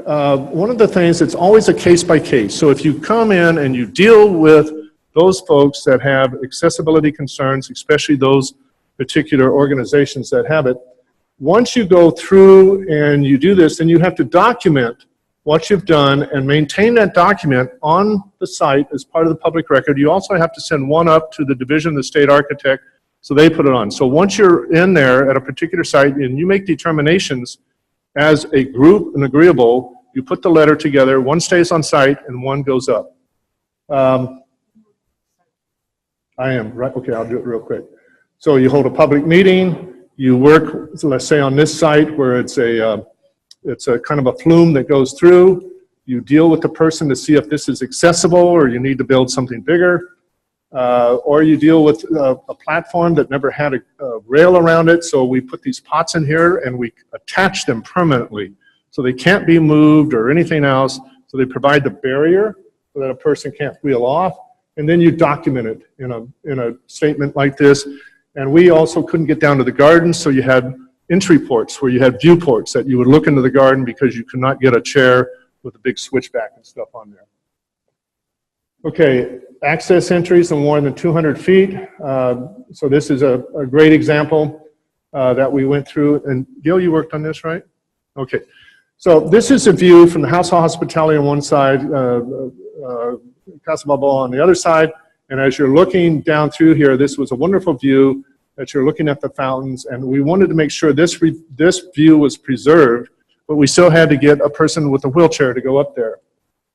one of the things, it's always a case by case. So if you come in and you deal with those folks that have accessibility concerns, especially those particular organizations that have it, once you go through and you do this, then you have to document what you've done and maintain that document on the site as part of the public record. You also have to send one up to the Division of the State Architect so they put it on. So once you're in there at a particular site and you make determinations as a group and agreeable, you put the letter together, one stays on site and one goes up. I am, right? Okay, I'll do it real quick. So you hold a public meeting, you work, so let's say on this site where it's a kind of a flume that goes through, you deal with the person to see if this is accessible or you need to build something bigger, or you deal with a platform that never had a rail around it, so we put these pots in here and we attach them permanently so they can't be moved or anything else, so they provide the barrier so that a person can't wheel off. And then you document it in a statement like this. And we also couldn't get down to the garden, so you had entry ports where you had viewports that you would look into the garden because you could not get a chair with a big switchback and stuff on there. Okay, access entries of more than 200 feet. So this is a great example that we went through. And Gil, you worked on this, right? Okay. So this is a view from the House of Hospitality on one side, Casa Balboa on the other side, and as you're looking down through here, this was a wonderful view that you're looking at the fountains, and we wanted to make sure this view was preserved, but we still had to get a person with a wheelchair to go up there.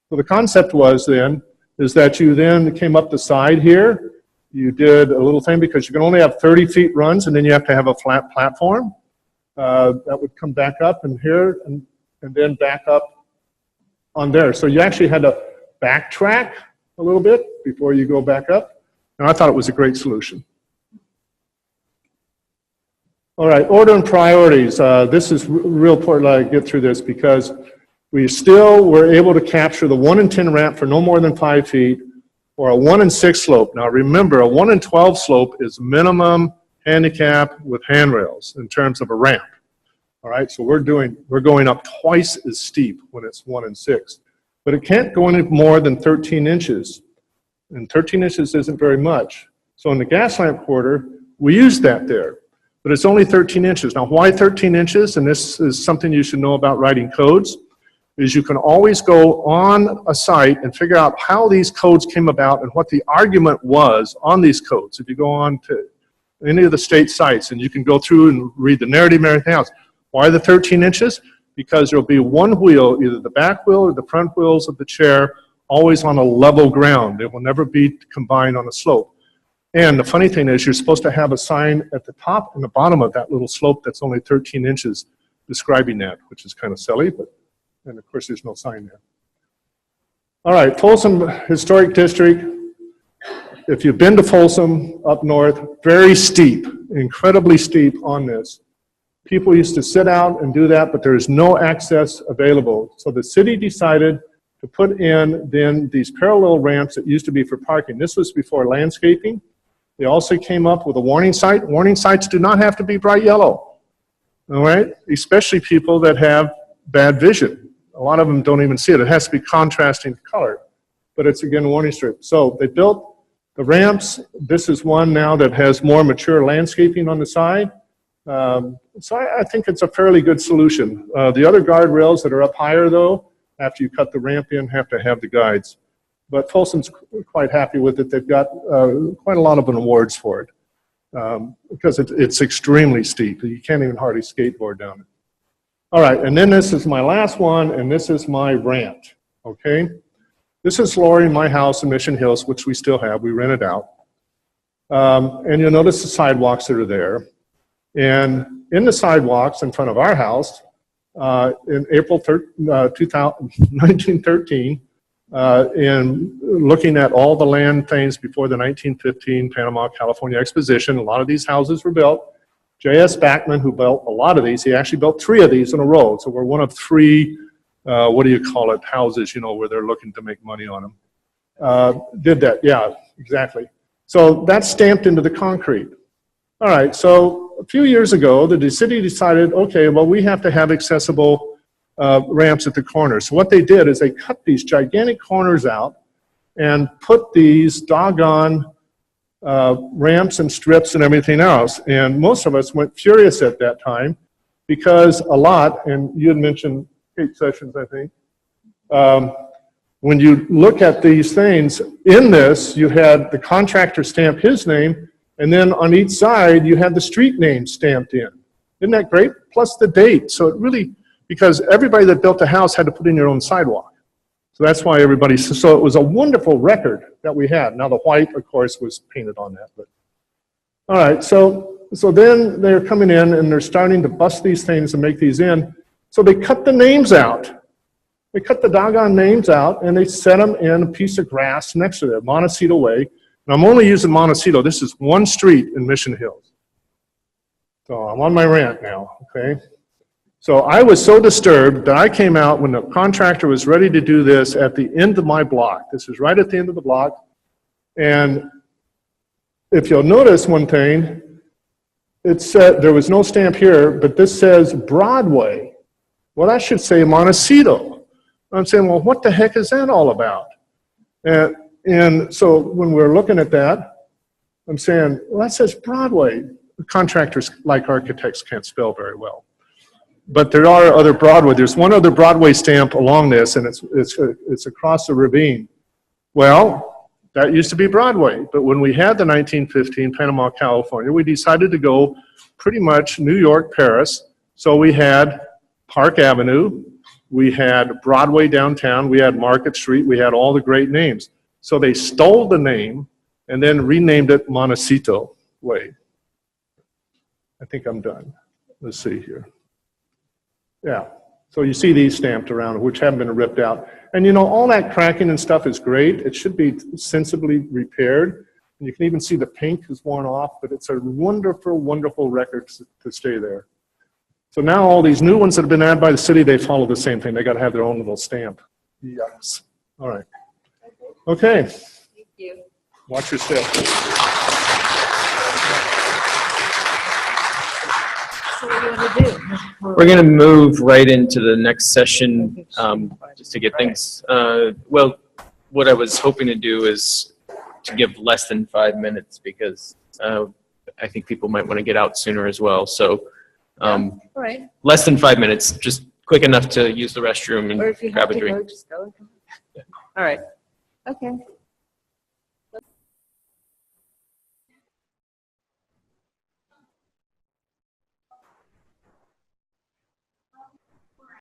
So the concept was then, is that you then came up the side here, you did a little thing because you can only have 30 feet runs, and then you have to have a flat platform that would come back up and here, and then back up on there. So you actually had to backtrack a little bit before you go back up. And I thought it was a great solution. All right, order and priorities. This is real important I get through this because we still were able to capture the 1 in 10 ramp for no more than 5 feet or a 1 in 6 slope. Now remember, a 1 in 12 slope is minimum handicap with handrails in terms of a ramp. All right, so we're going up twice as steep when it's 1 in 6. But it can't go any more than 13 inches. And 13 inches isn't very much. So in the gas lamp corridor, we used that there. But it's only 13 inches. Now why 13 inches? And this is something you should know about writing codes, is you can always go on a site and figure out how these codes came about and what the argument was on these codes. If you go on to any of the state sites and you can go through and read the narrative and everything else. Why the 13 inches? Because there'll be one wheel, either the back wheel or the front wheels of the chair, always on a level ground. It will never be combined on a slope. And the funny thing is you're supposed to have a sign at the top and the bottom of that little slope that's only 13 inches describing that, which is kind of silly, but, and of course there's no sign there. All right, Folsom Historic District. If you've been to Folsom up north, very steep, incredibly steep on this. People used to sit out and do that, but there is no access available. So the city decided to put in then these parallel ramps that used to be for parking. This was before landscaping. They also came up with a warning sight. Warning sights do not have to be bright yellow, all right? Especially people that have bad vision. A lot of them don't even see it. It has to be contrasting color, but it's again a warning strip. So they built the ramps. This is one now that has more mature landscaping on the side. So I think it's a fairly good solution. The other guardrails that are up higher, though, after you cut the ramp in, have to have the guides. But Folsom's quite happy with it. They've got quite a lot of awards for it because it's extremely steep. You can't even hardly skateboard down it. All right, and then this is my last one, and this is my rant, okay? This is Lori, my house in Mission Hills, which we still have. We rent it out. And you'll notice the sidewalks that are there. And in the sidewalks in front of our house, in April 1913, in looking at all the land things before the 1915 Panama, California Exposition, a lot of these houses were built. J.S. Backman, who built a lot of these, he actually built 3 of these in a row. So we're one of 3, what do you call it, houses, you know, where they're looking to make money on them. Did that, yeah, exactly. So that's stamped into the concrete. All right, so a few years ago, the city decided, okay, well, we have to have accessible ramps at the corners. So what they did is they cut these gigantic corners out and put these doggone ramps and strips and everything else. And most of us went furious at that time because a lot, and you had mentioned Kate Sessions, I think, When you look at these things, in this, you had the contractor stamp his name, and then on each side, you had the street name stamped in. Isn't that great? Plus the date. So it really, because everybody that built a house had to put in their own sidewalk. So that's why everybody, so it was a wonderful record that we had. Now the white, of course, was painted on that. But all right, so then they're coming in and they're starting to bust these things and make these in. So they cut the names out. They cut the doggone names out and they set them in a piece of grass next to it, Montecito Way. And I'm only using Montecito. This is one street in Mission Hills. So I'm on my rant now, okay? So I was so disturbed that I came out when the contractor was ready to do this at the end of my block. This is right at the end of the block. And if you'll notice one thing, it said there was no stamp here, but this says Broadway. Well, that should say Montecito. I'm saying, well, what the heck is that all about? And so when we're looking at that, I'm saying, well, that says Broadway. Contractors, like architects, can't spell very well. But there are other Broadway. There's one other Broadway stamp along this, and it's across the ravine. Well, that used to be Broadway. But when we had the 1915 Panama, California, we decided to go pretty much New York, Paris. So we had Park Avenue, we had Broadway downtown, we had Market Street, we had all the great names. So they stole the name and then renamed it Montecito Way. I think I'm done. Let's see here. Yeah, so you see these stamped around, which haven't been ripped out. And you know, all that cracking and stuff is great. It should be sensibly repaired. And you can even see the paint is worn off, but it's a wonderful, wonderful record to stay there. So now all these new ones that have been added by the city, they follow the same thing. They got to have their own little stamp. Yes. All right. Okay. Thank you. Watch your step. So what do you want to do? We're going to move right into the next session just to get things, well, what I was hoping to do is to give less than 5 minutes because I think people might want to get out sooner as well. So All right. less than 5 minutes, just quick enough to use the restroom Or if you and have grab a to drink. go, just go and come. All right. Okay.